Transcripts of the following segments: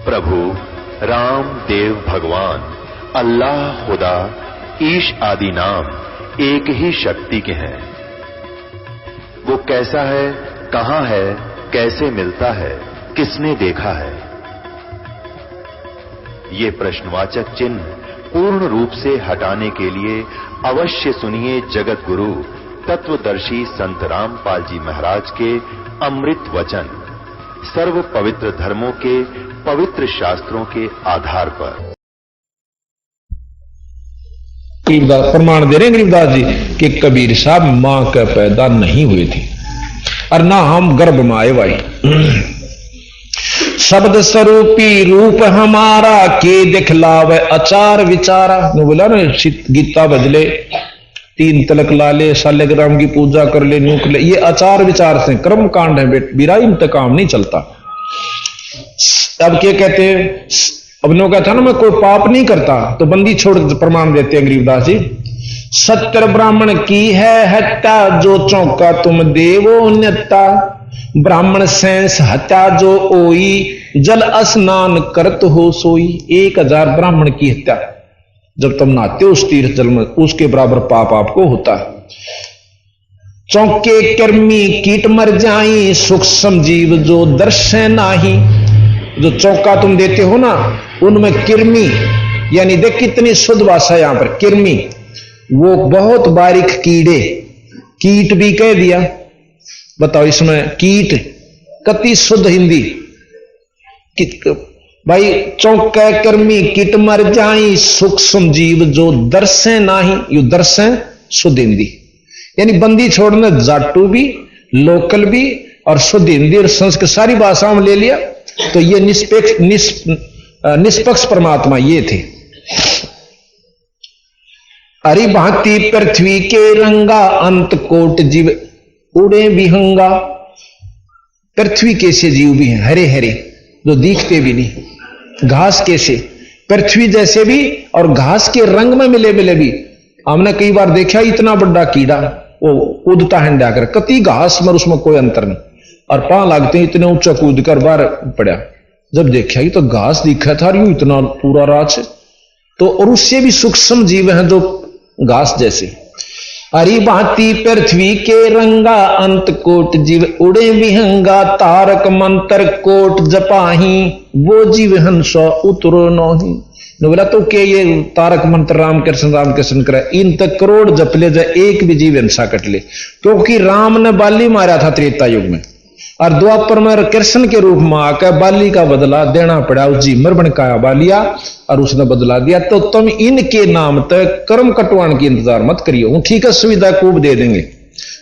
प्रभु राम देव भगवान अल्लाह खुदा ईश आदि नाम एक ही शक्ति के हैं। वो कैसा है, कहां है, कैसे मिलता है, किसने देखा है? ये प्रश्नवाचक चिन्ह पूर्ण रूप से हटाने के लिए अवश्य सुनिए जगत गुरु तत्वदर्शी संत रामपाल जी महाराज के अमृत वचन, सर्व पवित्र धर्मों के पवित्र शास्त्रों के आधार पर। गरीबदास प्रमाण दे रहे गरीबदास जी कि कबीर साहब मां का पैदा नहीं हुए थे और ना हम गर्भ में आए भाई। शब्द स्वरूपी रूप हमारा के दिखलावे आचार विचारा। ने बोला ना गीता बदले 3 तिलक लाले शालिग्राम की पूजा कर ले, न्यू कर ले। ये आचार विचार से कर्म कांड है बेरा, इनका काम नहीं चलता। अब क्या कहते हैं, अब नो कहता ना मैं कोई पाप नहीं करता, तो बंदी छोड़ प्रमाण देते हैं गरीबदास जी। सत्य ब्राह्मण की है हत्या, जो चौका तुम देवो न्यता। ब्राह्मण सेंस हत्या जो ओई, जल स्नान करत हो सोई। 1000 ब्राह्मण की हत्या जब तुम नहाते हो उस तीर्थ जल में, उसके बराबर पाप आपको होता है। चौके कर्मी कीट मर जाई, सूक्ष्म जीव जो दर्शन नाही। जो चौका तुम देते हो ना, उनमें किरमी, यानी देख कितनी शुद्ध भाषा यहां पर, किरमी वो बहुत बारीक कीड़े, कीट भी कह दिया। बताओ इसमें कीट कति शुद्ध हिंदी भाई। चौका कर्मी कीट मर जाई, सूक्ष्म जीव जो दर्शन नाही। यू दर्शन शुद्ध हिंदी, यानी बंदी छोड़ना जाटू भी, लोकल भी और शुद्ध हिंदी और संस्कृत सारी भाषाओं में ले लिया। तो ये निष्पक्ष परमात्मा ये थे। हरि भांति पृथ्वी के रंगा, अंत कोट जीव उड़े विहंगा। पृथ्वी कैसे जीव भी हैं, हरे हरे जो दिखते भी नहीं। घास कैसे, पृथ्वी जैसे भी और घास के रंग में मिले मिले भी। हमने कई बार देखा इतना बड़ा कीड़ा वो कूदता है डाकर, कति घास में उसमें कोई अंतर नहीं, और पांव लागते इतने ऊंचा कूद कर बाहर पड़ा। जब देखा तो घास दिखा था, यूं इतना पूरा राज। तो और उससे भी सूक्ष्म जीव हैं जो घास जैसे। हरि भांति पृथ्वी के रंगा, अंत कोट जीव उड़े विहंगा। तारक मंत्र कोट जपाही, वो जीव हंसो उतरो नोही। बोला तो के ये तारक मंत्र राम कृष्ण करे, इन तक करोड़ जप ले जाए, एक भी जीव हिंसा कट ले। क्योंकि राम ने बाली मारा था त्रेता युग में, और द्वापर में कृष्ण के रूप में आकर बाली का बदला देना पड़ा। उस जी मरबन का बालिया और उसने बदला दिया। तो तुम इनके नाम तक कर्म कटवान की इंतजार मत करियो। ठीक है, सुविधा खूब दे देंगे,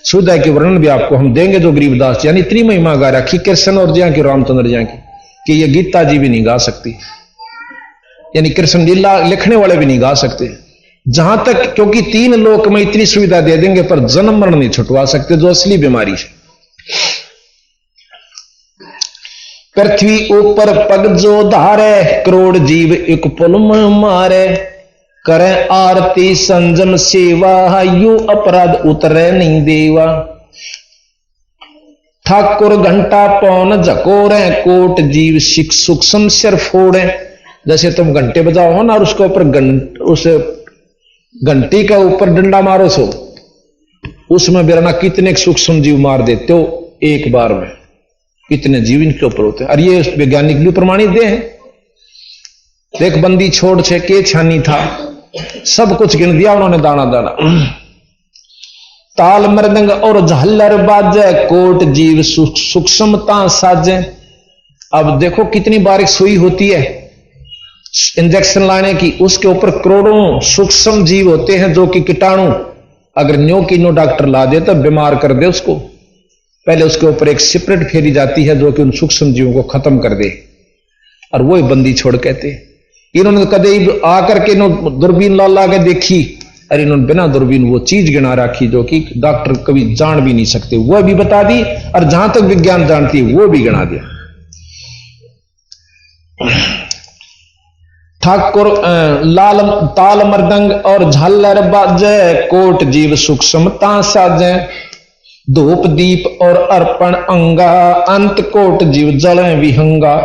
सुविधा के वर्णन भी आपको हम देंगे जो गरीबदास यानी इतनी महिमा गा रखी कृष्ण और जिया की, रामचंद्र जिया की, कि ये गीता जी भी नहीं गा सकती, यानी कृष्ण लीला लिखने वाले भी नहीं गा सकते। जहां तक, क्योंकि 3 लोक में इतनी सुविधा दे देंगे पर जन्म मरण नहीं छुटवा सकते, जो असली बीमारी है। पृथ्वी ऊपर पग जो धारे, करोड़ जीव एक पुल में मारे। करे आरती संजम सेवा, यू अपराध उतरे नहीं देवा। ठाकुर घंटा पौन झकोरे, कोट जीव सूक्ष्म सिर फोड़े। जैसे तुम घंटे बजाओ हो ना, और उसके ऊपर उस घंटी का ऊपर डंडा मारो सो, उसमें बिरना कितने सूक्ष्म जीव मार देते हो एक बार में, कितने जीव इनके ऊपर होते हैं। और ये वैज्ञानिक भी प्रमाणित दे हैं। देख बंदी छोड़ छे के छानी था, सब कुछ गिन दिया उन्होंने दाना दाना। ताल मृदंग और झालर बाजे, कोट जीव सूक्ष्मता साजे। अब देखो कितनी बारीक सुई होती है इंजेक्शन लाने की, उसके ऊपर करोड़ों सूक्ष्म जीव होते हैं जो कि कीटाणु अगर न्यो की नो डॉक्टर ला दे तो बीमार कर दे उसको। पहले उसके ऊपर एक सिपरेट फेरी जाती है जो कि उन सूक्ष्म जीवों को खत्म कर दे, और वो बंदी छोड़ कहते। इन्होंने कदे आकर के दूरबीन ला ला के देखी, और इन्होंने बिना दूरबीन वो चीज गिना रखी जो कि डॉक्टर कभी जान भी नहीं सकते, वो भी बता दी, और जहां तक विज्ञान जानती है वो भी गिना दिया। ठाकुर लाल ताल मृदंग और झालर बाजे, कोट जीव सूक्ष्मता साजे। धूप दीप और अर्पण अंगा, अंत कोट जीव जले विहंगा।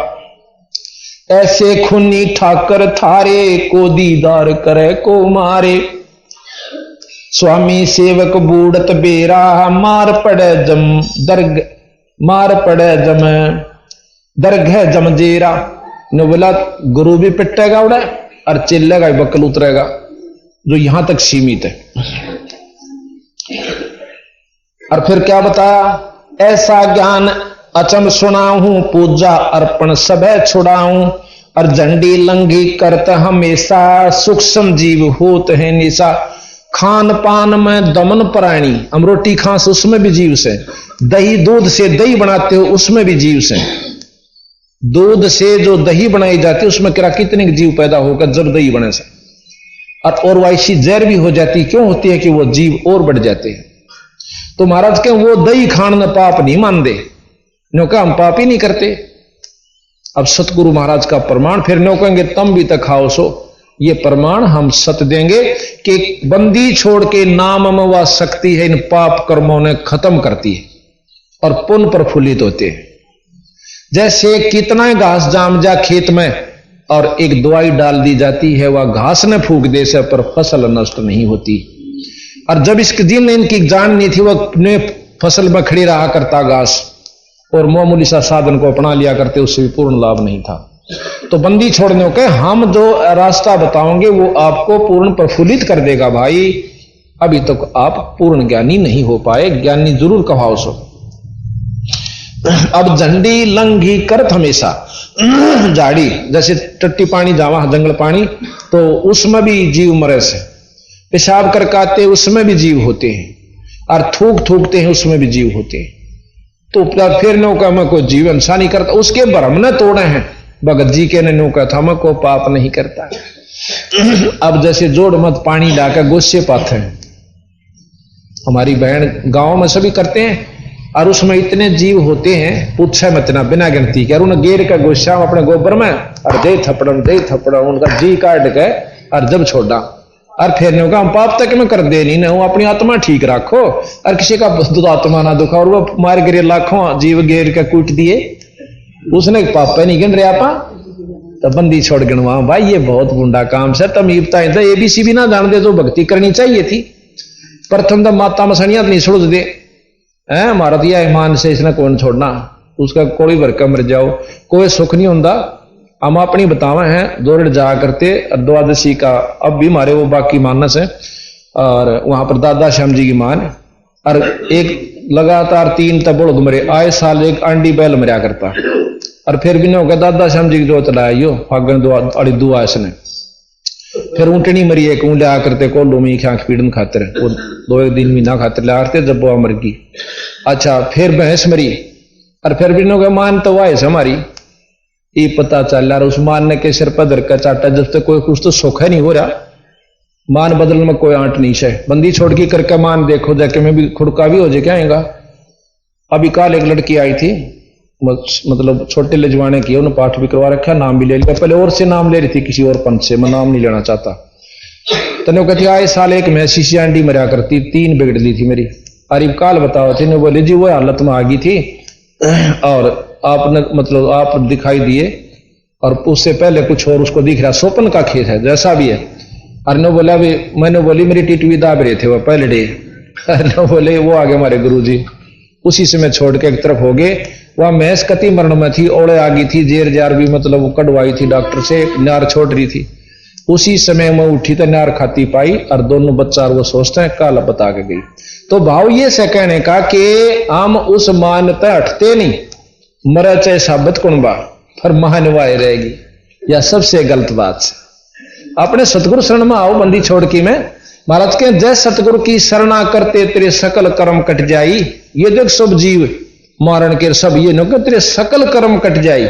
ऐसे खूनी ठाकर थारे को दीदार करे को मारे। स्वामी सेवक बूढ़त बेरा मार पड़े जम दरगह जमजेरा। ने बोला गुरु भी पिटेगा उड़ा और चिल्लेगा बकल उतरेगा, जो यहां तक सीमित है। और फिर क्या बताया, ऐसा ज्ञान अचम सुनाऊं पूजा अर्पण सबे छुड़ाऊं। और झंडी लंघी करत हमेशा सूक्ष्म जीव होत है निशा। खान पान में दमन प्राणी, हम रोटी खास उसमें भी जीव से, दही दूध से दही बनाते हो उसमें भी जीव से। दूध से जो दही बनाई जाती है उसमें कितने जीव पैदा होगा जब दही बने से। और वैसी जहर भी हो जाती, क्यों होती है कि वो जीव और बढ़ जाते हैं। तो महाराज के वो दही खान पाप नहीं मान दे, नो का हम पाप ही नहीं करते। अब सतगुरु महाराज का प्रमाण, फिर नो कहेंगे तम भी तक खाओ सो, ये प्रमाण हम सत देंगे कि बंदी छोड़ के नाम में वह शक्ति है इन पाप कर्मों ने खत्म करती है और पुण्य प्रफुल्लित होते हैं। जैसे कितना घास जाम जा खेत में और एक दवाई डाल दी जाती है, वह घास ने फूंक दे से पर फसल नष्ट नहीं होती। और जब इसके दिन इनकी जान नहीं थी, वह फसल में खड़ी रहा करता घास और मामूली सा साधन को अपना लिया करते, उससे भी पूर्ण लाभ नहीं था। तो बंदी छोड़ने के हम जो रास्ता बताओगे वो आपको पूर्ण प्रफुल्लित कर देगा भाई। अभी तक तो आप पूर्ण ज्ञानी नहीं हो पाए, ज्ञानी जरूर कहाओ सो। अब झंडी लंघी करत हमेशा झाड़ी, जैसे टट्टी पानी जावा जंगल पानी, तो उसमें भी जीव मरे से। पेशाब करकाते उसमें भी जीव होते हैं, और थूक थूकते हैं उसमें भी जीव होते हैं। तो फिर नौका में कोई जीव इंसान नहीं करता, उसके भ्रम ने तोड़े हैं। भगत जी के ने नौका था मैं को पाप नहीं करता। अब जैसे जोड़ मत पानी डाकर गुस्से पाते हैं, हमारी बहन गांव में सभी करते हैं, और उसमें इतने जीव होते हैं पूछे मत ना, बिना गिनती के। और उन्हें गेर का गुस्सा अपने गोबर में और दे थपड़म उनका जी काट के और जब छोड़ा। और फिर ने हम पाप तक में कर दे नहीं ना, वो अपनी आत्मा ठीक रखो और किसी का आत्मा ना दुखा। और वो मार गिरे लाखों जीव गेर का कूट दिए, उसने पाप नहीं गिन रहे आपा, तो बंदी छोड़ गिनवा भाई। ये बहुत बुंडा काम से तमीबता था, एबीसी भी ना जान दे जो भक्ति करनी चाहिए थी। प्रथम तो माता मसनिया नहीं छोड़ दे है मारा दिया ईमान से, इसने कौन छोड़ना, उसका कोई भरका मर जाओ, कोई सुख नहीं होता। हम अपनी बतावा हैं दौड़ जा करते द्वादशी का, अब भी हमारे वो बाकी मानस है। और वहां पर दादा श्याम जी की मान, और एक लगातार 3 तबड़ मरे, आए साल एक आंडी बैल मरिया करता। और फिर भी नहीं होगा दादा श्याम जी की जोत लाया फागन अड़ी दुआ इसने। फिर ऊँटनी मरी एक ऊँ लिया करते कोल्डो में आंख पीड़न खातिर, वो 2-1 दिन महीना खातिर लिया करते, जब वो मर गई। अच्छा फिर भैंस मरी, और फिर भी नहीं होगा मान तो वाइस हमारी, ये पता चल रहा उस मान ने के सिर पर धर का चाटा, जब तक कोई कुछ तो सुख है नहीं हो रहा। मान बदलने में कोई आंट नहीं है, बंदी छोड़ के करके मान देखो जाके मैं भी खुड़का भी हो जाए क्या आएगा। अभी कल एक लड़की आई थी, मतलब छोटे लजवाने की, उन्होंने पाठ भी करवा रखा, नाम भी ले लिया। पहले और से नाम ले रही थी किसी और पंथ से, मैं नाम नहीं लेना चाहता। तो कहती आए साल एक मैसी सी आंटी मरिया करती, 3 बिगड़ ली थी मेरी। अरे काल बताओ थी, बोले जी वो हालत में आ गई थी और आपने मतलब आप दिखाई दिए, और उससे पहले कुछ और उसको दिख रहा, स्वप्न का खेत है जैसा भी है। अरे बोला भी, मैंने बोली मेरी टिटवी दाब रहे थे वो पहले डे। अरे बोले वो आगे हमारे गुरुजी, उसी से मैं छोड़ के एक तरफ हो गए। वह मैस कति मरण में थी, ओड़े आ गई थी, जेर जार भी मतलब वो कटवाई थी डॉक्टर से, नार छोड़ रही थी। उसी समय मैं उठी तो नार खाती पाई, और दोनों बच्चा वो सोचते हैं काला बता के गई। तो भाव ये से कहने का कि हम उस मान्यता हटते नहीं, मरा चाहे साबित कुणबा पर मानवाए रहेगी, या सबसे गलत बात से। अपने सतगुरु शरण में आओ बंदी छोड़ की में, महाराज के जय सतगुरु की शरणा करते तेरे सकल कर्म कट जाई। ये देख सब जीव मारण के सब ये न तेरे सकल कर्म कट जाई।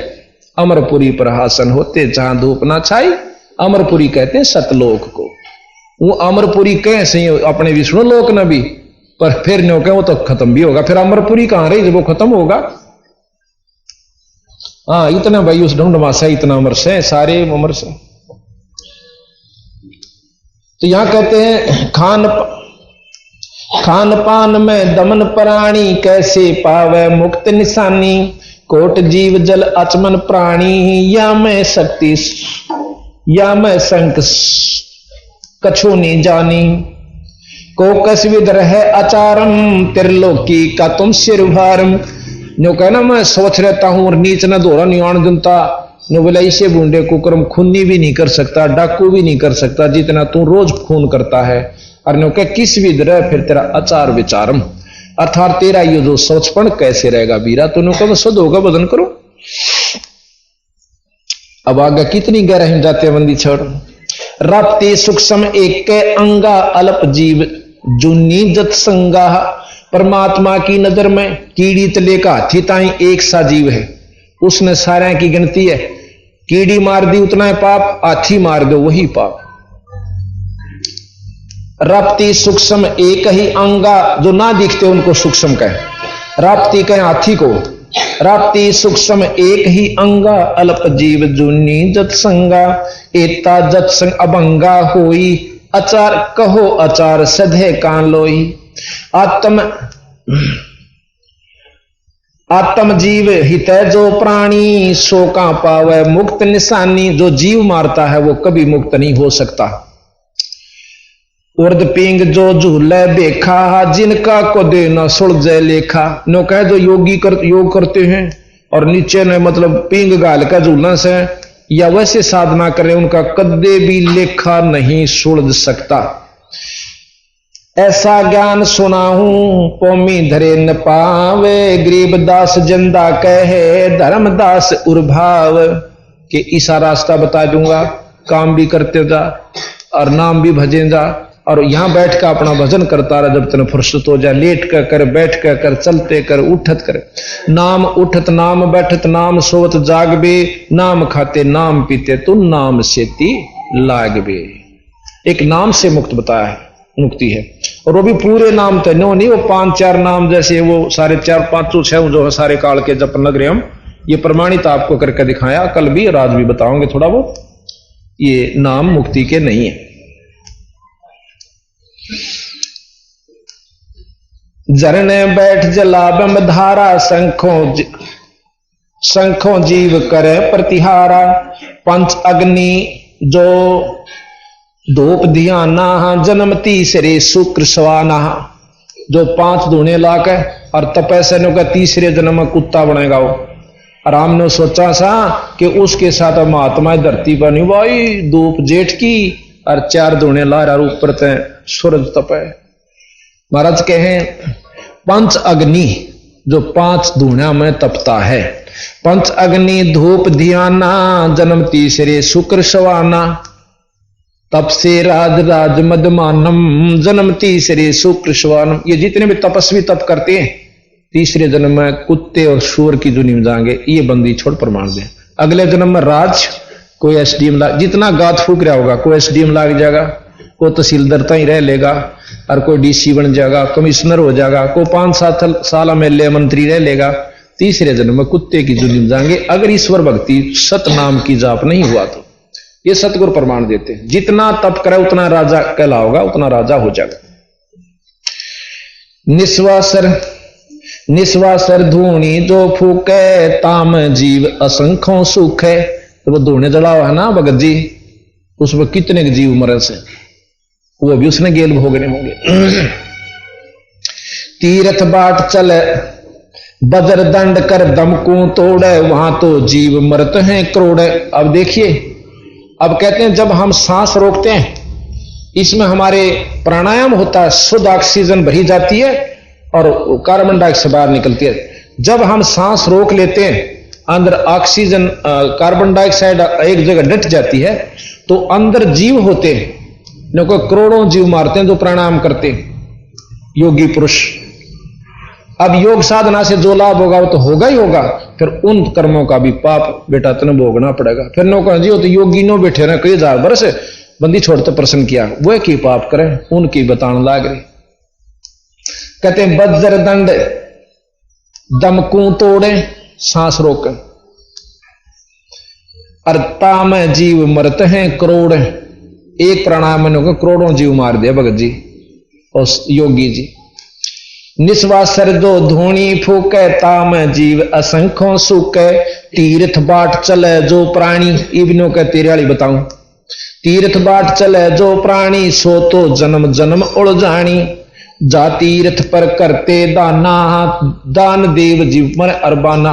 अमरपुरी पर हासन होते जहां धूप ना छाई, अमरपुरी कहते हैं सतलोक को। वो अमरपुरी कैसे अपने विष्णु लोक न भी, पर फिर नो कहे वो तो खत्म भी होगा। फिर अमरपुरी कहां रही जब वो खत्म होगा। हाँ इतना भाई उस ढूंढमा से इतना अमर से, सारे अमर से। तो यहां कहते हैं खान पान में दमन प्राणी, कैसे पावे मुक्त निशानी। कोट जीव जल अचमन प्राणी, या मैं शक्ति या मैं संक कछु नहीं जानी। को कस विद रहे आचारम, त्रिलोकी का तुम सिर भारम। जो कहना मैं सोच रहता हूं और नीच न धोरा निवाण जनता, नो बोला इसे बूंदे कुकरम खूनी भी नहीं कर सकता, डाकू भी नहीं कर सकता जितना तू रोज खून करता है। और नो कह किस विद रहे फिर तेरा आचार विचारम, अर्थात तेरा ये जो सोचपण कैसे रहेगा बीरा। तो नो कह शुद्ध होगा बदन करो। अब आगे कितनी गहराई जाते हैं बंदी छोड़। राप्ती सूक्ष्म एक के अंगा, अल्प जीव जुन्नी जत संगा। परमात्मा की नजर में कीड़ी तले का हाथी ताई एक सा जीव है, उसने सारे की गिनती है। कीड़ी मार दी उतना है पाप, हाथी मार दो वही पाप। राप्ती सूक्ष्म एक ही अंगा, जो ना दिखते उनको सूक्ष्म कहे। राप्ती कहे हाथी को। राप्ती सूक्ष्म एक ही अंगा, अल्प जीव जुन्नी जत संगा। एता जत संग अभंगा होई, आचार कहो आचार सधे कान लोई। आत्म जीव हित जो प्राणी, सो का पावे मुक्त निशानी। जो जीव मारता है वो कभी मुक्त नहीं हो सकता। उर्द पिंग जो झूले बेखा, जिनका को दे न सुलझे लेखा। नो कहे जो योग करते हैं और नीचे ने मतलब पिंग गाल का झूलना से या वैसे साधना करें, उनका कदे भी लेखा नहीं सुलझ सकता। ऐसा ज्ञान सुनाऊं पोमी धरे न पावे, गरीबदास जिंदा कहे धर्मदास उर्भाव। कि ईसा रास्ता बता दूंगा, काम भी करते जा और नाम भी भजे जा, और यहां बैठ कर अपना भजन करता रहा जब तक फुर्सत हो जाए। लेट कर कर, बैठ कर कर, चलते कर, उठत कर। नाम उठत नाम बैठत नाम, सोवत जागबे नाम खाते नाम पीते, तू नाम से ती लागबे। एक नाम से मुक्त बताया है, मुक्ति है। और वो भी पूरे नाम तो नहीं, वो 5-4 नाम जैसे वो सारे 4-5-6 जो है सारे काल के जप लग रहे हम। ये प्रमाणित आपको करके दिखाया, कल भी और आज भी बताओगे थोड़ा बहुत। ये नाम मुक्ति के नहीं है। झरने बैठ जलाबम धारा, शंखों जीव करे प्रतिहारा। पंच अग्नि जो धूप धियाना, जन्म तीसरे शुक्र सवाना। जो 5 धूने लाक है और तपस्या का तीसरे जन्म में कुत्ता बनेगा वो। आराम ने सोचा सा कि उसके साथ महात्मा धरती पर नहीं भाई, धूप जेठ की और 4 धूने ला रहा, ऊपर ते सूरज तपे। महाराज कहे पंच अग्नि जो 5 धूना में तपता है। पंच अग्नि धूप धियाना, जन्म तीसरे शुक्र सवाना। तप से राज राज मदमानम, जन्म तीसरे शुक्र सवानम। ये जितने भी तपस्वी तप करते हैं तीसरे जन्म में कुत्ते और सूअर की जुनी में जाएंगे। ये बंदी छोड़ प्रमाण दे। अगले जन्म में राज, कोई एसडीएम लाग, जितना गात फूक रहा होगा कोई एसडीएम लाग जाएगा, कोई तहसीलदार ही रह लेगा, और कोई डीसी बन जाएगा, कमिश्नर हो जाएगा, कोई 5-7 साल एमएलए मंत्री रह लेगा। तीसरे जन्म में कुत्ते की जुनी में जाएंगे अगर ईश्वर भक्ति सतनाम की जाप नहीं हुआ तो। ये सतगुरु प्रमाण देते हैं। जितना तप करे उतना राजा कहलाओगा, उतना राजा हो जाएगा। निस्वासर धूनी जो फूके, ताम जीव असंख्यों सुख है। तो वो धूने जला हुआ है ना भगत जी, उसमें कितने जीव मरे से, वो भी उसने गेल भोगने होंगे। तीर्थ बाट चले बजर दंड कर, दमकू तोड़े, वहां तो जीव मरते हैं करोड़। अब देखिए, अब कहते हैं जब हम सांस रोकते हैं, इसमें हमारे प्राणायाम होता है, शुद्ध ऑक्सीजन भरी जाती है और कार्बन डाइऑक्साइड बाहर निकलती है। जब हम सांस रोक लेते हैं, अंदर ऑक्सीजन कार्बन डाइऑक्साइड एक जगह डट जाती है, तो अंदर जीव होते हैं, करोड़ों जीव मारते हैं जो प्राणायाम करते हैं योगी पुरुष। अब योग साधना से जो लाभ होगा वो तो होगा ही होगा, फिर उन कर्मों का भी पाप बेटा तने भोगना पड़ेगा। फिर नो कह जी वो तो योगी नो बैठे रहे कई 1000 वर्ष, बंदी छोड़ते प्रश्न किया, वह की पाप करें, उनकी बताने लाग रही। कहते हैं बज्र दंड दमकू तोड़े, सांस रोक, अर्ता में जीव मरते हैं करोड़। एक प्राणायाम में करोड़ों जीव मार दिया भगत जी और योगी जी। निस्वासर जो धूणी फूके ताम जीव असंख्यों सुके तीर्थ बाट चले जो प्राणी। इब्नो के तेरे वाली बताऊं, तीर्थ बाट चले जो प्राणी सो तो जन्म जन्म उलझानी। जा तीर्थ पर करते दाना दान देव जीव मन अरबाना।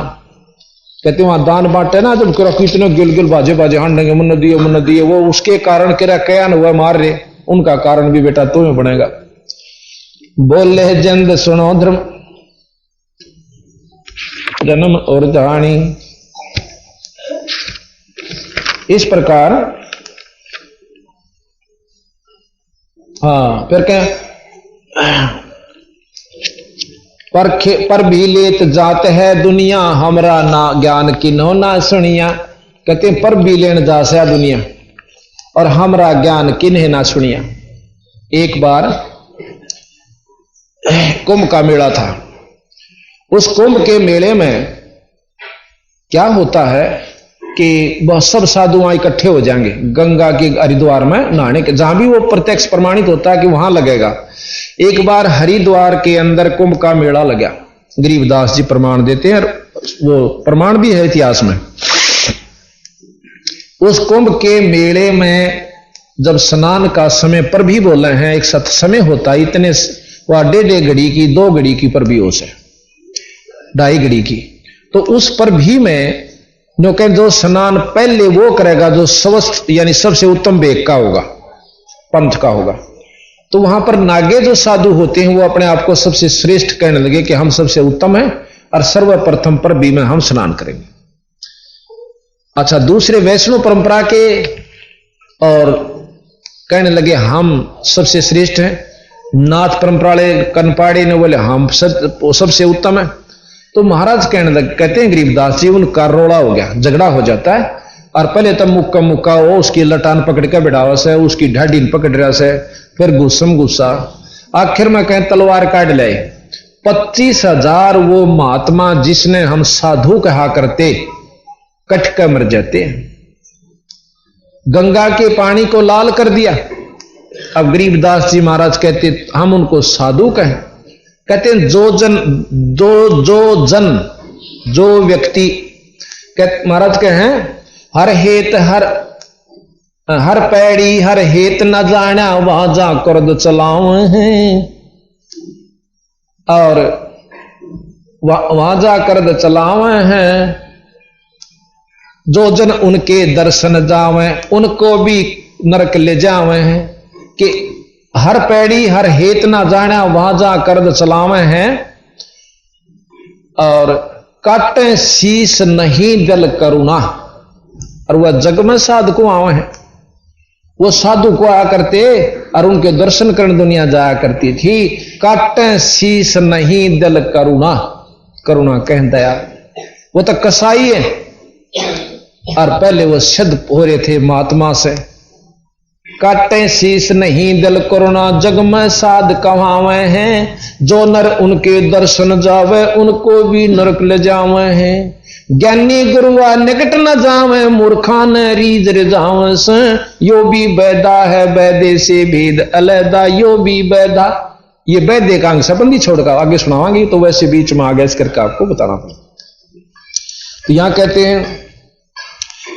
कहते वहां दान बांटे ना, जब कितने गिल गिल बाजे बाजे हांडेंगे मुन्न दिए, वो उसके कारण क्या कयान हुआ मार रहे, उनका कारण भी बेटा तुम्हें बनेगा। बोले जंद सुनो धर्म जन्म और जानी। इस प्रकार हाँ फिर क्या पर भी लेत जात है दुनिया हमरा ना ज्ञान किन्हो ना सुनिया। कहते हैं पर भी लेन जा से दुनिया और हमरा ज्ञान किन्हे ना सुनिया। एक बार कुंभ का मेला था। उस कुंभ के मेले में क्या होता है कि वह सब साधु वहां इकट्ठे हो जाएंगे गंगा के हरिद्वार में नहाने के, जहां भी वो प्रत्यक्ष प्रमाणित होता है कि वहां लगेगा। एक बार हरिद्वार के अंदर कुंभ का मेला लगा, गरीबदास जी प्रमाण देते हैं, वो प्रमाण भी है इतिहास में। उस कुंभ के मेले में जब स्नान का समय पर भी बोले हैं, एक सत समय होता है, इतने वह 1.5 घड़ी की 2 घड़ी की पर भी होश है, 2.5 घड़ी की। तो उस पर भी में जो स्नान पहले वो करेगा जो स्वस्थ यानी सबसे उत्तम वेग का होगा, पंथ का होगा। तो वहां पर नागे जो साधु होते हैं वो अपने आप को सबसे श्रेष्ठ कहने लगे कि हम सबसे उत्तम हैं और सर्वप्रथम पर भी में हम स्नान करेंगे। अच्छा, दूसरे वैष्णव परंपरा के और कहने लगे हम सबसे श्रेष्ठ हैं। नाथ परंपरा कनपाड़ी ने बोले हम सबसे उत्तम है। तो महाराज कहने लगे, कहते हैं गरीबदास जी उनका रोड़ा हो गया, झगड़ा हो जाता है। और पहले तो मुक्का वो उसकी लटान पकड़ के बिठावा से, उसकी ढाडी पकड़ रहा से, फिर गुस्सम गुस्सा, आखिर में कहें तलवार काट ले। 25,000 वो महात्मा जिसने हम साधु कहा करते कट कर मर जाते हैं। गंगा के पानी को लाल कर दिया। अब गरीबदास जी महाराज कहते हम उनको साधु कहें। कहते हैं जो व्यक्ति महाराज कहें हर हेत हर पैड़ी हर हेत न जाना वहां जा कर्द चलाओ हैं, और वहां जा कर्द चलावे हैं। जो जन उनके दर्शन जावे उनको भी नरक ले जावे हैं। कि हर पैड़ी हर हेत ना जाना वहां जा कर्द चलावे हैं, और काटे शीश नहीं दल करुणा। और वह जग में साधु को आवे हैं, वो साधु को आया करते और उनके दर्शन करने दुनिया जाया करती थी। काटे शीश नहीं दल करुणा, करुणा कह दया। वो तो कसाई है और पहले वो सिद्ध हो रहे थे महात्मा से। काटे शीश नहीं दल करुणा जग में साध कहावे हैं। जो नर उनके दर्शन जावे उनको भी नरक ले जावे हैं। ज्ञानी गुरुआ निकट न जावे मूर्खा न रीज जावे से। यो भी बैदा है बैदे से भेद अलैदा यो भी बैदा। ये बैदे का अंग संबंधी छोड़कर आगे सुनावांगी तो वैसे बीच में आगे इस करके आपको बताना पड़ेगा। तो यहां कहते हैं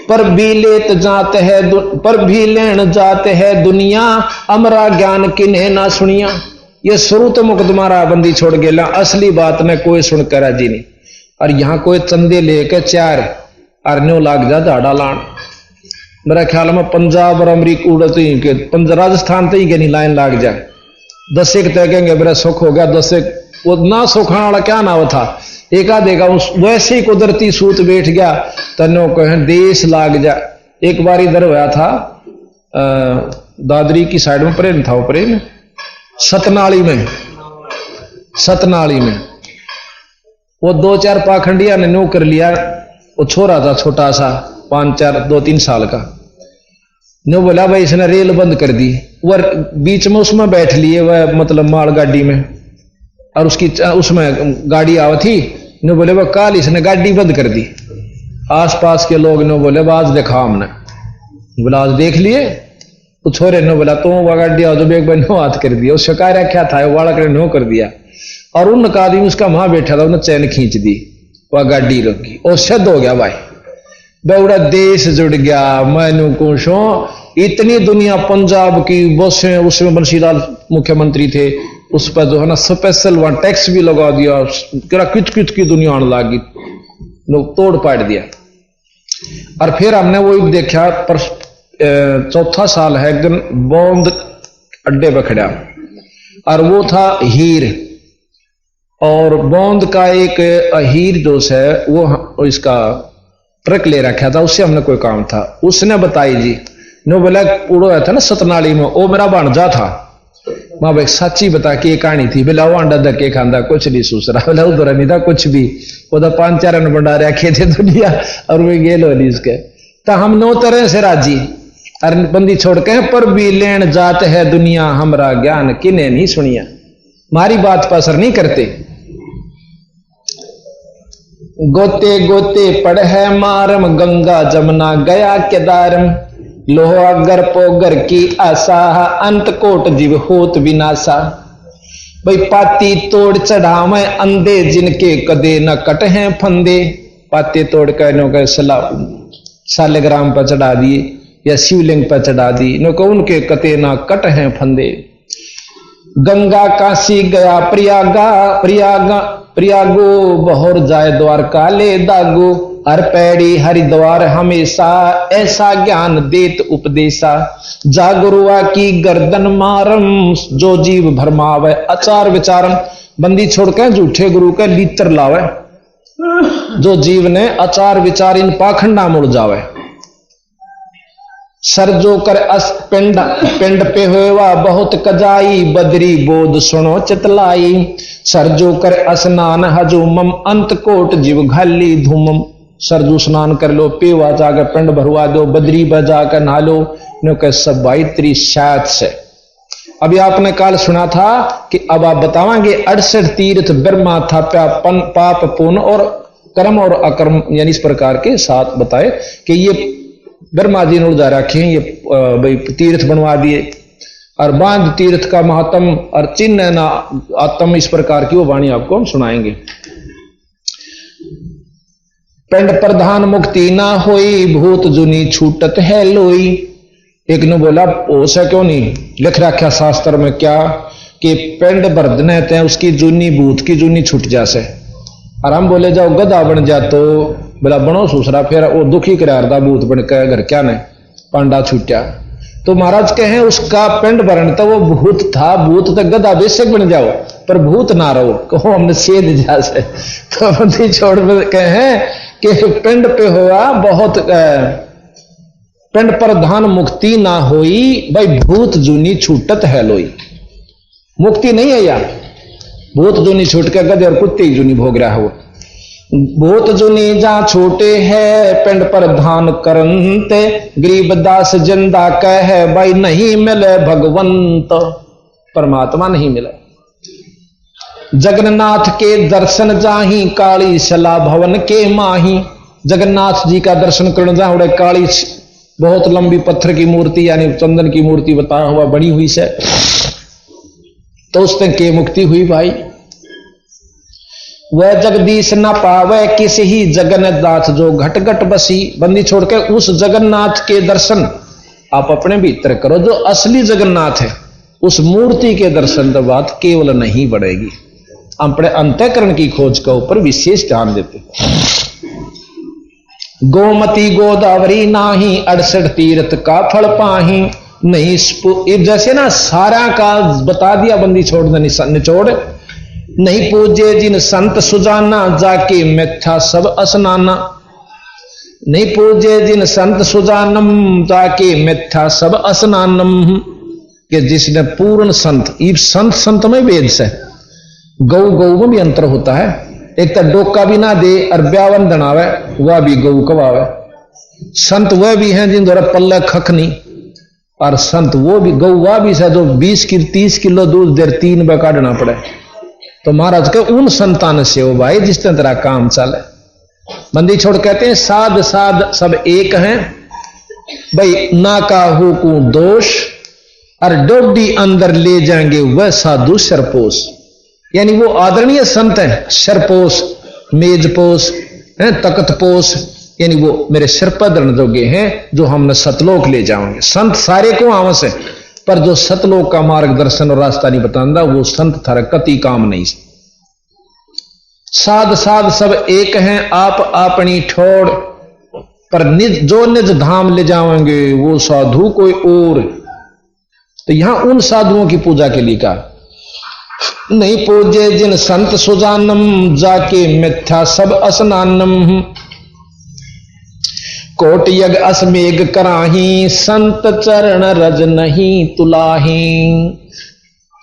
पर भी लेत जाते है पर भी लेन जाते है दुनिया अमरा ज्ञान किन्हें ना सुनिया। ये शुरू तो मुकदमारा बंदी छोड़ गेला, असली बात ने कोई सुनकर राजी नहीं। और यहां कोई चंदे लेके 4 अरन्यो लाग जा झाड़ा लान। मेरा ख्याल में पंजाब और अमरीका उड़त ही के राजस्थान तो ही के नहीं लाइन लाग जाए। 10 एक तय कहेंगे मेरा सुख हो गया, 10 एक वो ना सुखाने वाला क्या नाव था। एका देगा उस वैसे ही कुदरती सूत बैठ गया तनो कहें देश लाग जा। एक बार इधर हुआ था दादरी की साइड में प्रेम था, प्रेम सतनाली में वो 2-4 पाखंडिया ने नो कर लिया। वो छोरा था छोटा सा 2-3 साल का। नो बोला भाई इसने रेल बंद कर दी। वह बीच में उसमें बैठ लिए वह मतलब माल गाड़ी में, और उसकी उसमें गाड़ी आवा थी। नो बोले वह काल इसने गाड़ी बंद कर दी। आसपास के लोग नो बोले आज देखा हमने। बोला आज देख लिए तो छोरे नो बोला तो वह गाड़ी आओ जो एक बार नो हाथ कर दिया। उस शिकार क्या था बालक ने नो कर दिया। और उनका आदमी उसका वहां बैठा था, उन्हें चैन खींच दी, वह गाड़ी रोकी और शद हो गया भाई, बड़ा देश जुड़ गया। मैनू कुछो इतनी दुनिया पंजाब की बसें, उसमें बंशीलाल मुख्यमंत्री थे, उस पर जो है ना स्पेशल वहां टैक्स भी लगा दिया, किच किच की दुनिया आने लगी, लोग तोड़ पाड़ दिया। और फिर हमने वो देखा पर चौथा साल है बौंद अड्डे पर खड़ा, और वो था हीर, और बौंद का एक हीर जो है वो इसका ट्रक ले रखा था, उससे हमने कोई काम था। उसने बताई जी नो बोला उड़ो था ना सतनाली में, वो मेरा भांजा था। माँ भाई सच्ची बता के कहानी थी, बोला वो अंडा धक्के खांदा कुछ नहीं सूसरा, बोला उधर नहीं था कुछ भी, वो तो 5-4 रन बंडा रखे थे दुनिया और वे गेल वाली इसके। तो हम 9 तरह से राजी और बंदी छोड़ के पर भी लेन जात है दुनिया, हमरा ज्ञान किने नहीं सुनिया, मारी बात पर असर नहीं करते। गोते गोते पड़ है मारम, गंगा जमुना गया केदारम, लोहा गर पोगर की आशा, अंत कोट जीव होत विनाशा। भाई पाती तोड़ चढ़ावे अंधे, जिनके कदे न कट हैं फंदे। पाते तोड़ कर नो के सालेग्राम पर चढ़ा दिए या शिवलिंग पर चढ़ा दी, नो को उनके कते न कट हैं फंदे। गंगा काशी गया प्रयागा, प्रयागो बहोर जाए द्वारका ले दागो। हर पैड़ी हरिद्वार हमेशा, ऐसा ज्ञान देत उपदेशा। जागरुआ की गर्दन मारम, जो जीव भरमावे आचार विचारम। बंदी छोड़ के झूठे गुरु के लीतर लावे, जो जीव ने आचार विचार इन पाखंडा मुड़ जावे। सर जो कर अस पिंड पिंड पे हुआ बहुत कजाई, बदरी बोध सुनो चितलाई। सर जो कर स्नान हजूमम, अंत कोट जीव घाली धूमम। सरजू स्नान कर लो, पेवा जाकर पिंड भरवा दो, बदरी बजा कर नहा लो, नो के सब 22 से। अभी आपने काल सुना था कि अब आप बतावांगे 68 तीर्थ ब्रह्मा था पाप पुण्य और कर्म और अकर्म, यानी इस प्रकार के 7 बताए कि ये ब्रह्मा जी ने उड़ा रखे, ये भाई तीर्थ बनवा दिए। और बांध तीर्थ का महात्म और चिन्ह ना आत्म, इस प्रकार की वो वाणी आपको हम सुनाएंगे। पिंड प्रधान मुक्ति ना होई, भूत जुनी छूटत है लोई। एक ने बोला ओसा क्यों नहीं लिख रखा शास्त्र में क्या कि पिंड बर्दने थे उसकी जूनी भूत की जूनी छूट जासे। और हम बोले जाओ गधा बन जा, तो बोला बनो सूसरा, फिर वो दुखी करारदा भूत बन के घर क्या ने पांडा छूटा। तो महाराज कहे उसका पिंड भरण तो वो भूत था, भूत तो गधा बेशक बन जाओ पर भूत ना रहो, कहो हमने सेध जा से। तो बंदी छोड़ कहे कि पिंड पे हुआ बहुत पिंड प्रधान मुक्ति ना होई, भाई भूत जूनी छूटत है लोई। मुक्ति नहीं है यार, भूत जूनी छूट के गधे और कुत्ते ही जूनी भोग रहा हो। भूत जुनी जा छोटे है, पिंड प्रधान करंते। गरीबदास जिंदा कहे, भाई नहीं मिले भगवंत, परमात्मा नहीं मिले। जगन्नाथ के दर्शन जाही, काली शला भवन के माही। जगन्नाथ जी का दर्शन करने जाओ, काली बहुत लंबी पत्थर की मूर्ति यानी चंदन की मूर्ति बताया हुआ बनी हुई से, तो उस तक के मुक्ति हुई भाई। वह जगदीश न पावे किसी ही जगन्नाथ, जो घट घट बसी। बंदी छोड़ के उस जगन्नाथ के दर्शन आप अपने भीतर करो, जो असली जगन्नाथ है उस मूर्ति के दर्शन तो बात केवल नहीं बढ़ेगी। अपने अंतःकरण की खोज के ऊपर विशेष ध्यान देते। गोमती गोदावरी नाही, 68 तीर्थ का फल पाही। नहीं जैसे ना सारा का बता दिया, बंदी छोड़ निचोड़। नहीं पूजे जिन संत सुजाना, जाके मिथ्या सब स्नाना। नहीं पूजे जिन संत सुजानम, जाके मिथ्या सब स्नानम। कि जिसने पूर्ण संत, संत में वेद से गौ में भी अंतर होता है। एक तो डोका भी ना दे और ब्यावन दनावे, वह भी गौ कवावे। संत वह भी हैं जिन द्वारा पल्ला खखनी, और संत वो भी गौ वह भी है जो 20-30 किलो दूध देर 3 बार काटना पड़े। तो महाराज के उन संतान से हो भाई जिसने तेरा काम चले। बंदी छोड़ कहते हैं साध साध सब एक हैं, भाई ना काहू को दोष, और डोडी अंदर ले जाएंगे वह साधु सरपोश। यानी वो आदरणीय संत हैं, शरपोश, मेजपोश, तख्तपोश, यानी वो मेरे सिर पर धरने जोगे हैं जो हमने सतलोक ले जाओगे। संत सारे को आवश्य है, पर जो सतलोक का मार्गदर्शन और रास्ता नहीं बताता वो संत थारा कति काम नहीं। साध साध सब एक हैं, आप अपनी ठोड़, पर जो निज धाम ले जाओगे वो साधु कोई और। तो यहां उन साधुओं की पूजा के लिए कहा, नहीं पूजे जिन संत सुजानम, जाके मिथ्या सब असनानम। कोट यज्ञ असमेघ कराही, संत चरण रज नहीं तुलाही।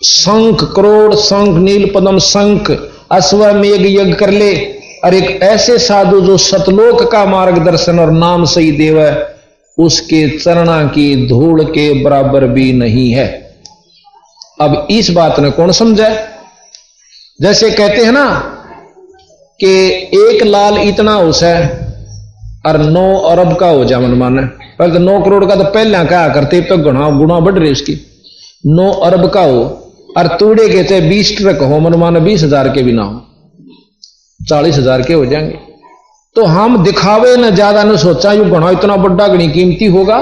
शंख करोड़ शंख नील पदम शंख अश्वमेघ यज्ञ कर ले, और एक ऐसे साधु जो सतलोक का मार्गदर्शन और नाम सही देव है, उसके चरणा की धूल के बराबर भी नहीं है। अब इस बात ने कौन समझा? जैसे कहते हैं ना कि एक लाल इतना उस है और 9 अरब का हो जा मन माने, पर तो 9 करोड़ का तो पहले कहा करते, तो गुणा बढ़ रही उसकी। 9 अरब का हो और तूड़े के चाहे 20 ट्रक हो मन माने, 20,000 के भी ना हो, 40,000 के हो जाएंगे। तो हम दिखावे न ज्यादा न सोचा यू घना इतना बड़ा गणी कीमती होगा,